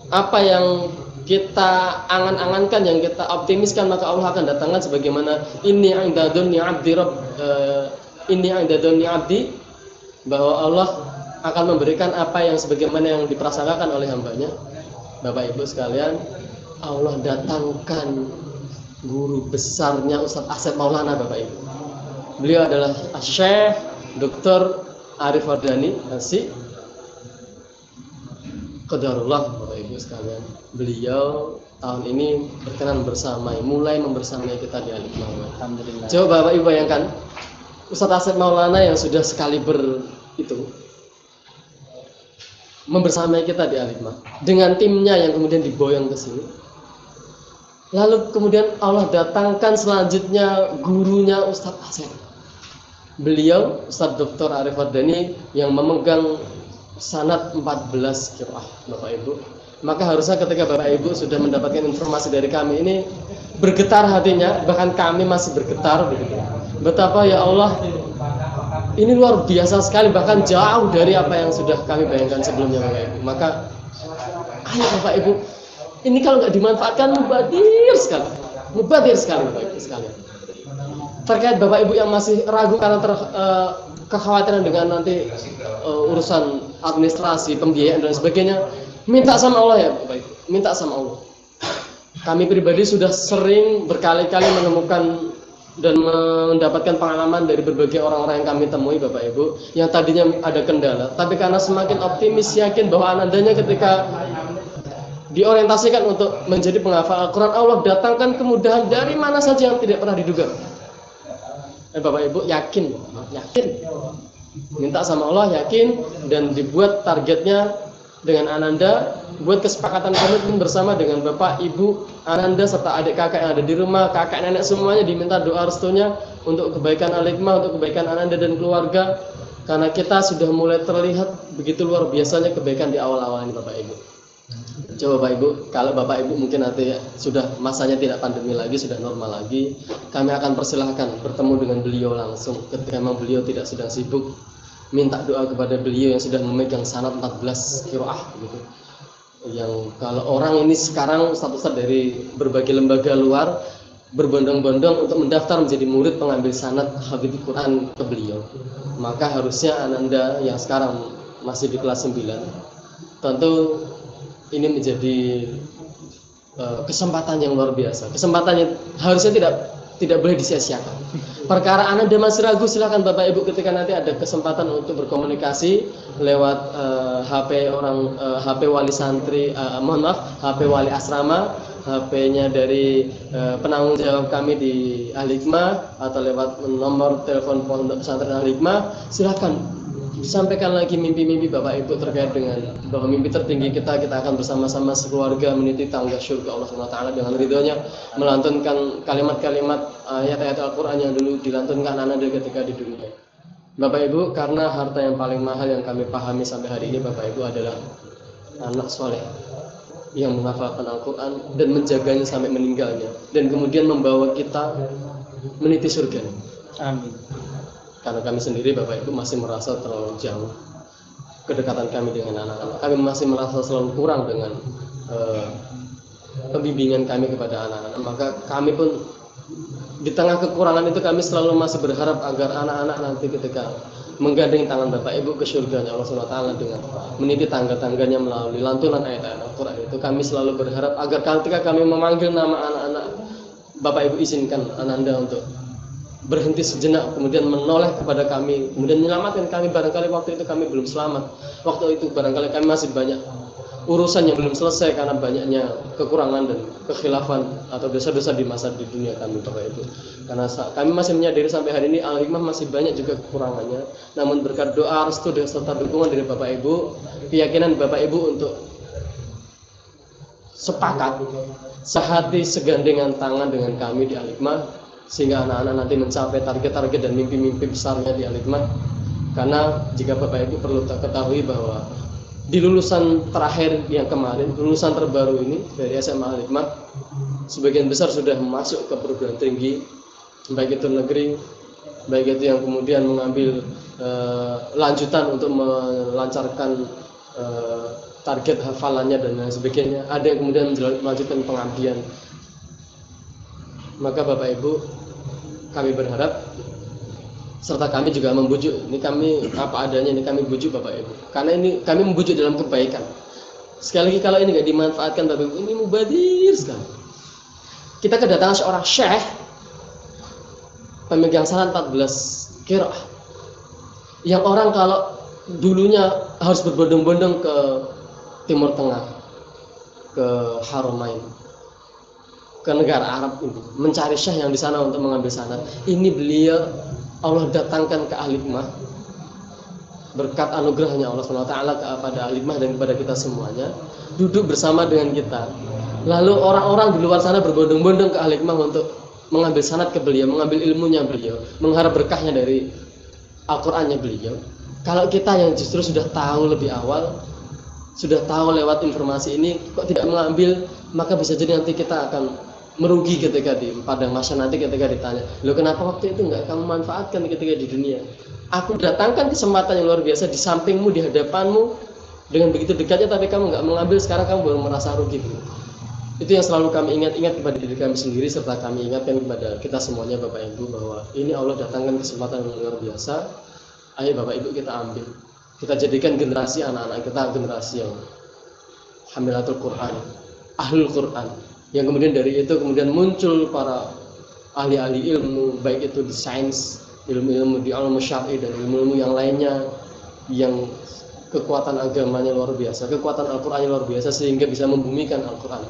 apa yang kita angan-angankan, yang kita optimiskan, maka Allah akan datangkan sebagaimana inni 'inda dzanni 'abdi inni 'inda dzanni 'abdi, bahwa Allah akan memberikan apa yang sebagaimana yang diprasangkakan oleh hambanya. Bapak Ibu sekalian, Allah datangkan guru besarnya Ustadz Asep Maulana Bapak Ibu. Beliau adalah Syekh Dr. Arif Wardani Asi Qadarullah Bapak Ibu sekalian. Beliau tahun ini berkenan mulai membersamai kita di Al-Hikmah. Alhamdulillah. Coba Bapak Ibu bayangkan Ustadz Asep Maulana yang sudah sekaliber itu membersamai kita di Al-Hikmah dengan timnya yang kemudian diboyong ke sini. Lalu kemudian Allah datangkan selanjutnya gurunya Ustadz Asep. Beliau Ustadz Dr. Arif Wardani yang memegang sanad 14 qiraah Bapak Ibu. Maka harusnya ketika Bapak Ibu sudah mendapatkan informasi dari kami ini bergetar hatinya, bahkan kami masih bergetar begitu. Betapa ya Allah, ini luar biasa sekali, bahkan jauh dari apa yang sudah kami bayangkan sebelumnya Bapak Ibu. Maka ayo Bapak Ibu, ini kalau nggak dimanfaatkan mubadir sekali Bapak Ibu sekalian. Terkait Bapak Ibu yang masih ragu karena kekhawatiran dengan nanti urusan administrasi, pembiayaan dan sebagainya, minta sama Allah ya Bapak Ibu, minta sama Allah. Kami pribadi sudah sering berkali-kali menemukan dan mendapatkan pengalaman dari berbagai orang-orang yang kami temui Bapak Ibu yang tadinya ada kendala, tapi karena semakin optimis yakin bahwa anandanya ketika diorientasikan untuk menjadi penghafal Al-Quran, Allah datangkan kemudahan dari mana saja yang tidak pernah diduga. Bapak Ibu yakin minta sama Allah, yakin, dan dibuat targetnya dengan ananda, buat kesepakatan komitmen bersama dengan Bapak, Ibu, ananda serta adik kakak yang ada di rumah, kakak nenek semuanya diminta doa restunya untuk kebaikan Al-Hikmah, untuk kebaikan ananda dan keluarga, karena kita sudah mulai terlihat begitu luar biasanya kebaikan di awal-awal ini Bapak Ibu. Coba Bapak Ibu, kalau Bapak Ibu mungkin nanti sudah masanya tidak pandemi lagi, sudah normal lagi, kami akan persilahkan bertemu dengan beliau langsung ketika memang beliau tidak sedang sibuk. Minta doa kepada beliau yang sudah memegang sanad 14 qiraah gitu. Yang kalau orang ini sekarang statusnya dari berbagai lembaga luar berbondong-bondong untuk mendaftar menjadi murid pengambil sanad Hafidz Quran ke beliau, maka harusnya ananda yang sekarang masih di kelas 9 tentu ini menjadi kesempatan yang luar biasa, kesempatan yang harusnya tidak boleh disia-siakan. Perkara ananda masih ragu, silakan Bapak Ibu ketika nanti ada kesempatan untuk berkomunikasi lewat HP wali santri, HP wali asrama, HP-nya dari penanggung jawab kami di Al-Hikmah, atau lewat nomor telepon pondok pesantren Al-Hikmah, silakan sampaikan lagi mimpi-mimpi Bapak Ibu terkait dengan bahwa mimpi tertinggi kita akan bersama-sama sekeluarga meniti tangga surga Allah SWT dengan ridhonya, melantunkan kalimat-kalimat ayat-ayat Al-Quran yang dulu dilantunkan ananda ketika di dunia. Bapak Ibu, karena harta yang paling mahal yang kami pahami sampai hari ini Bapak Ibu adalah anak soleh yang menghafalkan Al-Quran dan menjaganya sampai meninggalnya, dan kemudian membawa kita meniti surga. Amin. Karena kami sendiri Bapak Ibu masih merasa terlalu jauh kedekatan kami dengan anak-anak. Kami masih merasa selalu kurang dengan pembimbingan kami kepada anak-anak. Maka kami pun di tengah kekurangan itu kami selalu masih berharap agar anak-anak nanti ketika menggandeng tangan Bapak Ibu ke surganya Allah SWT dengan meniti tangga-tangganya melalui lantunan ayat-ayat Al-Quran itu, kami selalu berharap agar ketika kami memanggil nama anak-anak, Bapak Ibu izinkan ananda untuk berhenti sejenak, kemudian menoleh kepada kami, kemudian menyelamatkan kami. Barangkali waktu itu kami belum selamat, waktu itu barangkali kami masih banyak urusan yang belum selesai karena banyaknya kekurangan dan kekhilafan atau dosa-dosa di masa di dunia kami, Bapak Ibu. Karena kami masih menyadari sampai hari ini Al-Hikmah masih banyak juga kekurangannya. Namun berkat doa, restu dan serta dukungan dari Bapak Ibu, keyakinan Bapak Ibu untuk sepakat, sehati, segandengan tangan dengan kami di Al-Hikmah, sehingga anak-anak nanti mencapai target-target dan mimpi-mimpi besarnya di Al-Hikmah. Karena jika Bapak Ibu perlu ketahui bahwa di lulusan terakhir yang kemarin, lulusan terbaru ini dari SMA Al-Hikmah, sebagian besar sudah masuk ke perguruan tinggi, baik itu negeri, baik itu yang kemudian mengambil lanjutan untuk melancarkan target hafalannya dan lain sebagainya. Ada yang kemudian melanjutkan pengabdian. Maka Bapak Ibu, kami berharap, serta kami juga membujuk, ini kami apa adanya, ini kami bujuk Bapak Ibu, karena ini kami membujuk dalam kebaikan. Sekali lagi, kalau ini nggak dimanfaatkan Bapak Ibu, ini mubadir sekali. Kita kedatangan seorang syekh pemegang sanad 14 qiraah, yang orang kalau dulunya harus berbondong-bondong ke Timur Tengah, ke Haramain, ke negara Arab ini, mencari syekh yang di sana untuk mengambil sanad. Ini beliau Allah datangkan ke Al-Hikmah berkat anugerahnya Allah SWT kepada Al-Hikmah dan kepada kita semuanya, duduk bersama dengan kita. Lalu orang-orang di luar sana berbondong-bondong ke Al-Hikmah untuk mengambil sanad ke beliau, mengambil ilmunya beliau, mengharap berkahnya dari Al-Qur'annya beliau. Kalau kita yang justru sudah tahu lebih awal, sudah tahu lewat informasi ini, kok tidak mengambil, maka bisa jadi nanti kita akan merugi ketika di padang mahsyar nanti ketika ditanya, loh kenapa waktu itu nggak kamu manfaatkan ketika di dunia? Aku datangkan kesempatan yang luar biasa di sampingmu, di hadapanmu, dengan begitu dekatnya, tapi kamu nggak mengambil, sekarang kamu baru merasa rugi. Itu yang selalu kami ingat-ingat kepada diri kami sendiri, serta kami ingatkan kepada kita semuanya Bapak Ibu, bahwa ini Allah datangkan kesempatan yang luar biasa. Ayo Bapak Ibu kita ambil, kita jadikan generasi anak-anak kita generasi yang hamilatul Quran, ahlul Quran, yang kemudian dari itu kemudian muncul para ahli-ahli ilmu, baik itu di sains, ilmu-ilmu di ilmu syar'i dan ilmu-ilmu yang lainnya, yang kekuatan agamanya luar biasa, kekuatan Al-Qur'annya luar biasa, sehingga bisa membumikan Al-Qur'an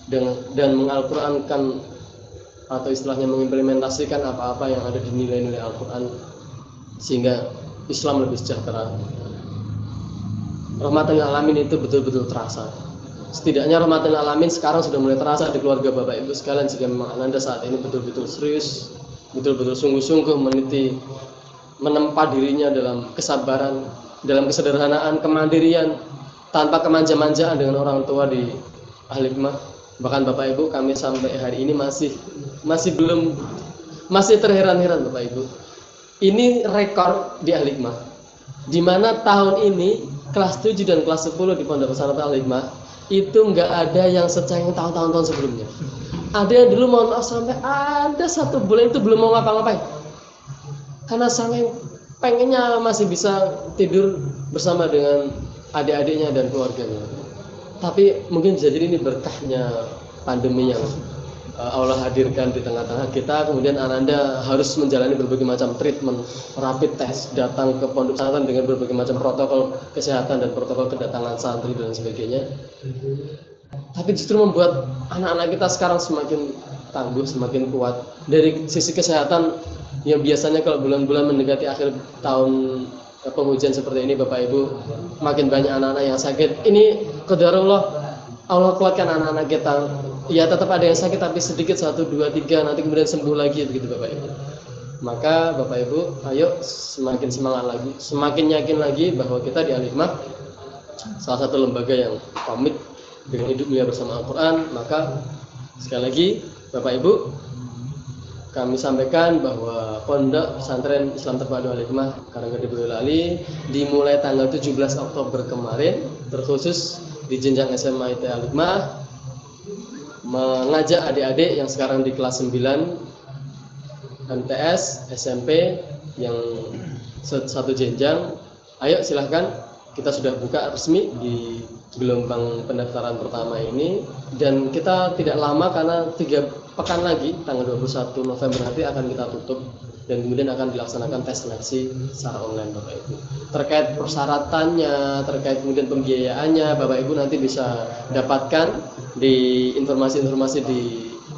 dan mengal-Qur'ankan atau istilahnya mengimplementasikan apa-apa yang ada di nilai-nilai Al-Qur'an, sehingga Islam lebih sejahtera. Rahmatan lil alamin itu betul-betul terasa. Setidaknya rahmatan lil alamin sekarang sudah mulai terasa di keluarga Bapak Ibu sekalian, jika memang Anda saat ini betul-betul serius, betul-betul sungguh-sungguh meniti, menempa dirinya dalam kesabaran, dalam kesederhanaan, kemandirian, tanpa kemanja-manjaan dengan orang tua di Al-Hikmah. Bahkan Bapak Ibu, kami sampai hari ini masih terheran-heran Bapak Ibu. Ini rekor di Al-Hikmah, di mana tahun ini kelas 7 dan kelas 10 di Pondok Pesantren Al-Hikmah itu nggak ada yang secengeng tahun-tahun sebelumnya. Ada yang dulu mohon maaf sampai ada 1 bulan itu belum mau ngapa-ngapain, karena sampai pengennya masih bisa tidur bersama dengan adik-adiknya dan keluarganya. Tapi mungkin bisa jadi ini berkahnya pandemi yang Allah hadirkan di tengah-tengah kita. Kemudian Ananda harus menjalani berbagai macam treatment, rapid test, datang ke pondok pesantren dengan berbagai macam protokol kesehatan dan protokol kedatangan santri dan sebagainya. Tapi justru membuat anak-anak kita sekarang semakin tangguh, semakin kuat. Dari sisi kesehatan, yang biasanya kalau bulan-bulan mendekati akhir tahun penghujan seperti ini Bapak Ibu, makin banyak anak-anak yang sakit. Ini qadarullah, Allah kuatkan anak-anak kita. Ya tetap ada yang sakit, tapi sedikit, 1, 2, 3, nanti kemudian sembuh lagi begitu Bapak Ibu. Maka Bapak Ibu, ayo semakin semangat lagi, semakin yakin lagi bahwa kita di Al-Hikmah salah satu lembaga yang komit dengan hidupnya bersama Al-Quran. Maka sekali lagi Bapak Ibu, kami sampaikan bahwa Pondok Pesantren Islam Terpadu Al-Hikmah Karanggede Boyolali dimulai tanggal 17 Oktober kemarin, terkhusus di jenjang SMA IT Al-Hikmah, mengajak adik-adik yang sekarang di kelas 9 MTS, SMP yang satu jenjang. Ayo silahkan, kita sudah buka resmi di gelombang pendaftaran pertama ini, dan kita tidak lama karena 3 pekan lagi tanggal 21 November nanti akan kita tutup. dan kemudian akan dilaksanakan tes seleksi secara online Bapak Ibu. Terkait persyaratannya, terkait kemudian pembiayaannya, Bapak Ibu nanti bisa dapatkan di informasi-informasi di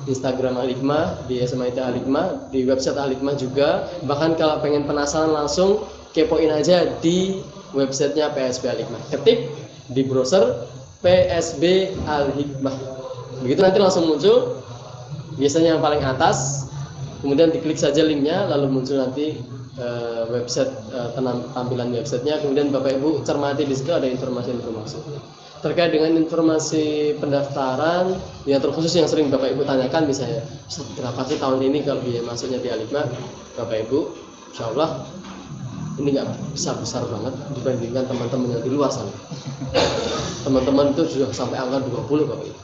Instagram Al-Hikmah, di SMIT Al-Hikmah, di website Al-Hikmah juga. Bahkan kalau pengen penasaran langsung kepoin aja di websitenya PSB Al-Hikmah. Ketik di browser PSB Al-Hikmah. Begitu nanti langsung muncul, biasanya yang paling atas, kemudian diklik saja linknya, lalu muncul nanti website, tampilan websitenya. Kemudian Bapak Ibu cermati di situ ada informasi-informasi. Terkait dengan informasi pendaftaran yang terkhusus yang sering Bapak Ibu tanyakan, misalnya berapa sih tahun ini kalau biaya masuknya di Al-Hikmah, Bapak Ibu, insya Allah ini nggak besar-besar banget dibandingkan teman-teman yang di luar sana. Teman-teman itu sudah sampai angka 20 Bapak Ibu.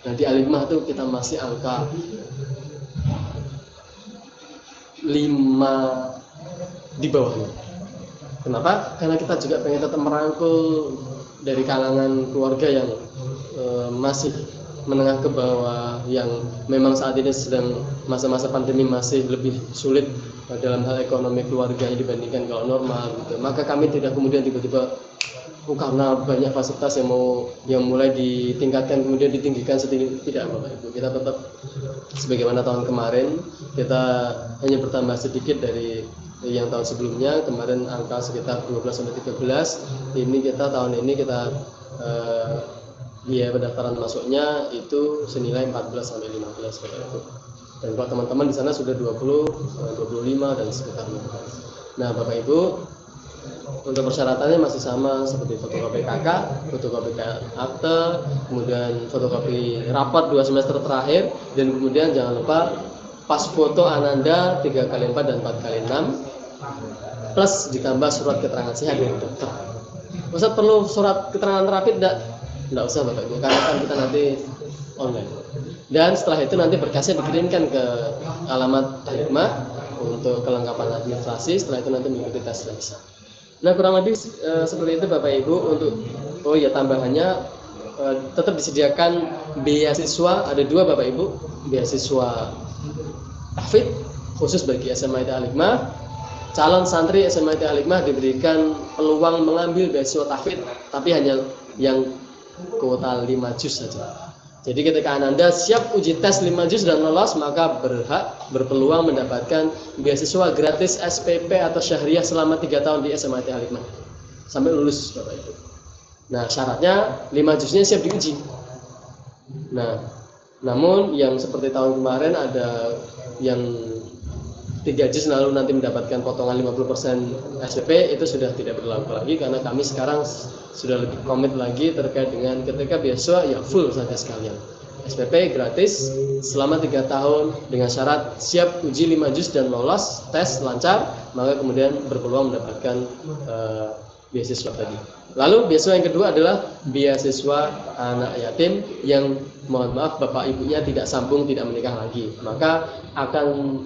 Nah di Al-Hikmah itu kita masih angka 5 di bawahnya. Kenapa? Karena kita juga pengen tetap merangkul dari kalangan keluarga yang masih menengah ke bawah, yang memang saat ini sedang masa-masa pandemi masih lebih sulit dalam hal ekonomi keluarganya dibandingkan kalau normal gitu. Maka kami tidak kemudian tiba-tiba karena banyak fasilitas yang mulai ditingkatkan kemudian ditinggikan setinggi, tidak Bapak Ibu. Kita tetap sebagaimana tahun kemarin, kita hanya bertambah sedikit dari yang tahun sebelumnya. Kemarin angka sekitar 12-13. Tahun ini kita biaya pendaftaran masuknya itu senilai 14-15 Bapak Ibu. Dan kalau teman-teman di sana sudah 20, 25 dan sekitarnya. Nah Bapak Ibu, untuk persyaratannya masih sama seperti fotokopi KK, fotokopi akte, kemudian fotokopi rapat 2 semester terakhir, dan kemudian jangan lupa pas foto Ananda 3x4 dan 4x6 plus ditambah surat keterangan sehat dari dokter. Ustaz perlu surat keterangan terapi? Enggak usah Bapak Ibu, karena kan kita nanti online. Dan setelah itu nanti berkasnya dikirimkan ke alamat Al-Hikmah untuk kelengkapan administrasi. Setelah itu nanti mengikuti tes seleksi. Nah kurang lebih seperti itu Bapak Ibu. Untuk tambahannya tetap disediakan beasiswa, ada 2 Bapak Ibu, beasiswa tahfidz khusus bagi SMIT Al-Hikmah. Calon santri SMIT Al-Hikmah diberikan peluang mengambil beasiswa tahfidz, tapi hanya yang kuota 5 juz saja. Jadi ketika Anda siap uji tes 5 juz dan lolos, maka berpeluang mendapatkan beasiswa gratis SPP atau Syahriah selama 3 tahun di SMIT Al-Hikmah sampai lulus Bapak Ibu. Nah syaratnya 5 juznya siap diuji. Nah namun yang seperti tahun kemarin ada yang 3 juz lalu nanti mendapatkan potongan 50% SPP, itu sudah tidak berlaku lagi karena kami sekarang sudah lebih komit lagi terkait dengan ketika beasiswa ya full saja sekalian. SPP gratis selama 3 tahun dengan syarat siap uji 5 juz dan lolos tes lancar, maka kemudian berpeluang mendapatkan beasiswa tadi. Lalu beasiswa yang kedua adalah beasiswa anak yatim yang mohon maaf bapak ibunya tidak sambung, tidak menikah lagi, maka akan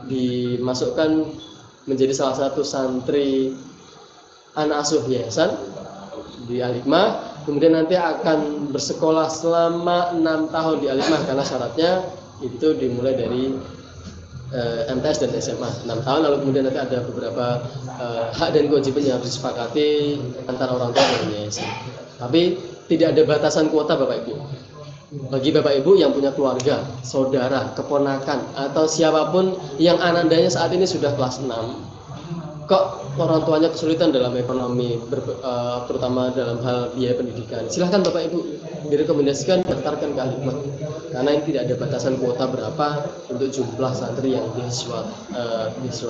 dimasukkan menjadi salah satu santri anak asuh yayasan di Al-Hikmah. Kemudian nanti akan bersekolah selama 6 tahun di Al-Hikmah karena syaratnya itu dimulai dari MTS dan SMA 6 tahun. Lalu kemudian nanti ada beberapa hak dan kewajiban yang harus disepakati antara orang tua dan yayasan. Tapi tidak ada batasan kuota Bapak Ibu. Bagi Bapak Ibu yang punya keluarga, saudara, keponakan, atau siapapun yang anandanya saat ini sudah kelas 6, kok orang tuanya kesulitan dalam ekonomi, terutama dalam hal biaya pendidikan, silahkan Bapak Ibu direkomendasikan daftarkan ke Al-Hikmah. Karena ini tidak ada batasan kuota berapa untuk jumlah santri yang beasiswa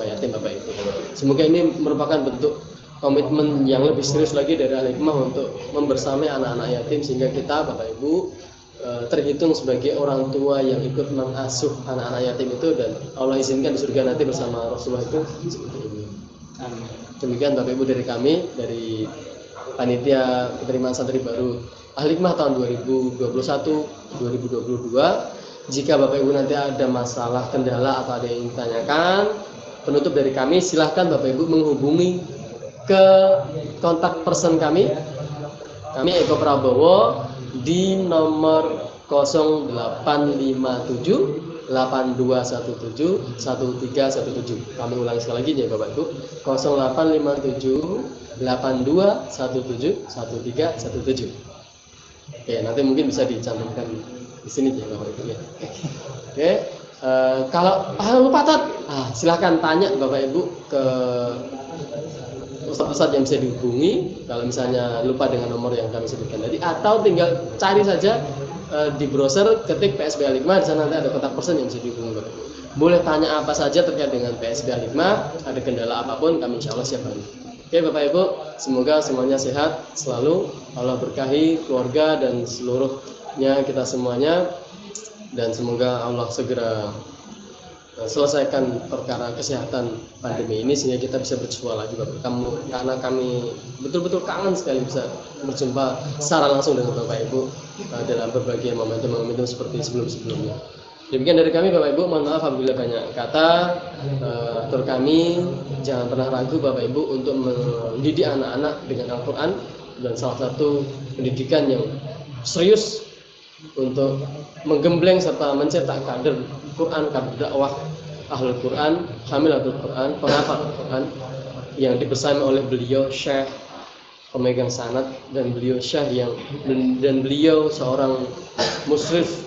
yatim Bapak Ibu. Semoga ini merupakan bentuk komitmen yang lebih serius lagi dari Al-Hikmah untuk membersamai anak-anak yatim, sehingga kita Bapak Ibu terhitung sebagai orang tua yang ikut mengasuh anak-anak yatim itu, dan Allah izinkan di surga nanti bersama Rasulullah itu seperti ini. Demikian Bapak Ibu dari kami, dari panitia penerimaan santri baru Al-Hikmah tahun 2021-2022. Jika Bapak Ibu nanti ada masalah, kendala, atau ada yang ingin ditanyakan, penutup dari kami, silahkan Bapak Ibu menghubungi ke kontak person kami Eko Prabowo di nomor 0857 8217 1317. Kami ulangi sekali lagi ya Bapak Ibu. 0857 8217 1317. Oke, nanti mungkin bisa dicantumkan di sini ya Bapak Ibu ya. Oke, kalau lupa Tat, silahkan tanya Bapak Ibu ke Ustadz yang bisa dihubungi. Kalau misalnya lupa dengan nomor yang kami sebutkan tadi, atau tinggal cari saja di browser, ketik PSBA Al-Hikmah, di sana nanti ada kontak person yang bisa dihubungi Bapak Ibu. Boleh tanya apa saja terkait dengan PSBA Al-Hikmah, ada kendala apapun kami insya Allah siap bantu. Oke Bapak Ibu, semoga semuanya sehat selalu, Allah berkahi keluarga dan seluruhnya kita semuanya, dan semoga Allah segera selesaikan perkara kesehatan pandemi ini sehingga kita bisa berjumpa lagi Bapak. Karena kami betul-betul kangen sekali bisa berjumpa secara langsung dengan Bapak Ibu dalam berbagai momentum-momentum seperti sebelum-sebelumnya. Demikian dari kami Bapak Ibu, mohon maaf apabila banyak kata. Atur kami jangan pernah ragu Bapak Ibu untuk mendidik anak-anak dengan Al-Quran, dan salah satu pendidikan yang serius untuk menggembleng serta mencetak kader Quran, kader dakwah Ahlul Quran, Hamilatul Quran, penghafal Quran yang dibersama oleh beliau Syekh pemegang sanad, dan beliau Syekh dan beliau seorang musyrif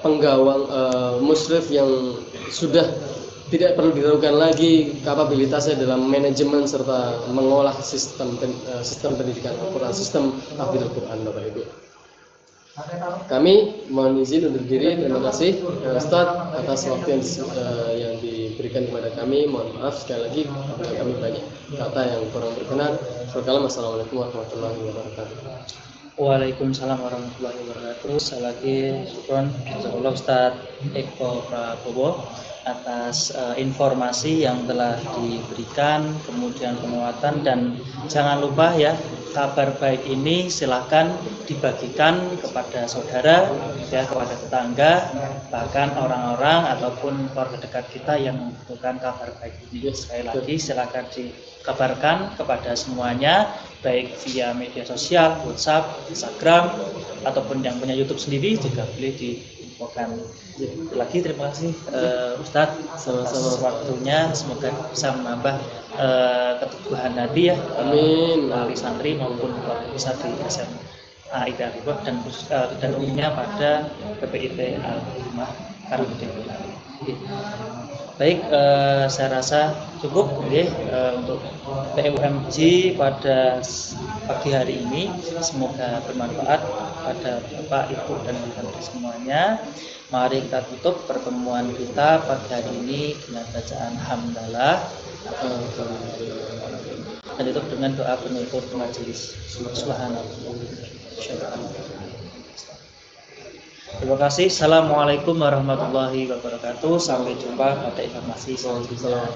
penggawang, musyrif yang sudah tidak perlu diragukan lagi kapabilitasnya dalam manajemen serta mengolah sistem pendidikan Al-Quran, sistem tahfidzul Quran Bapak Ibu. Kami mohon izin undur diri. Terima kasih Ustadz atas waktu yang diberikan kepada kami. Mohon maaf sekali lagi apabila kami banyak kata yang kurang berkenan. Wassalamualaikum warahmatullahi wabarakatuh. Waalaikumsalam warahmatullahi wabarakatuh. Sekali lagi syukron jazakallahu Ustadz Eko Prabowo atas informasi yang telah diberikan, kemudian penguatan, dan jangan lupa ya, kabar baik ini silahkan dibagikan kepada saudara, ya, kepada tetangga, bahkan orang-orang ataupun keluarga dekat kita yang membutuhkan kabar baik ini. Sekali lagi silahkan dikabarkan kepada semuanya, baik via media sosial, WhatsApp, Instagram, ataupun yang punya YouTube sendiri juga boleh diinfokan. Lagi terima kasih Ustadz atas waktunya, semoga bisa menambah keteguhan hati ya, amin, wali santri maupun bisa di SMA Ida Al-Hikmah dan umumnya pada PPIT Al-Hikmah Karangkedung. Baik, saya rasa cukup untuk PUMG pada pagi hari ini. Semoga bermanfaat pada Bapak, Ibu, dan teman-teman semuanya. Mari kita tutup pertemuan kita pagi hari ini dengan bacaan hamdalah dan tutup dengan doa penutup majelis. Subhanallah. Terima kasih. Assalamualaikum warahmatullahi wabarakatuh. Sampai jumpa pada informasi selanjutnya.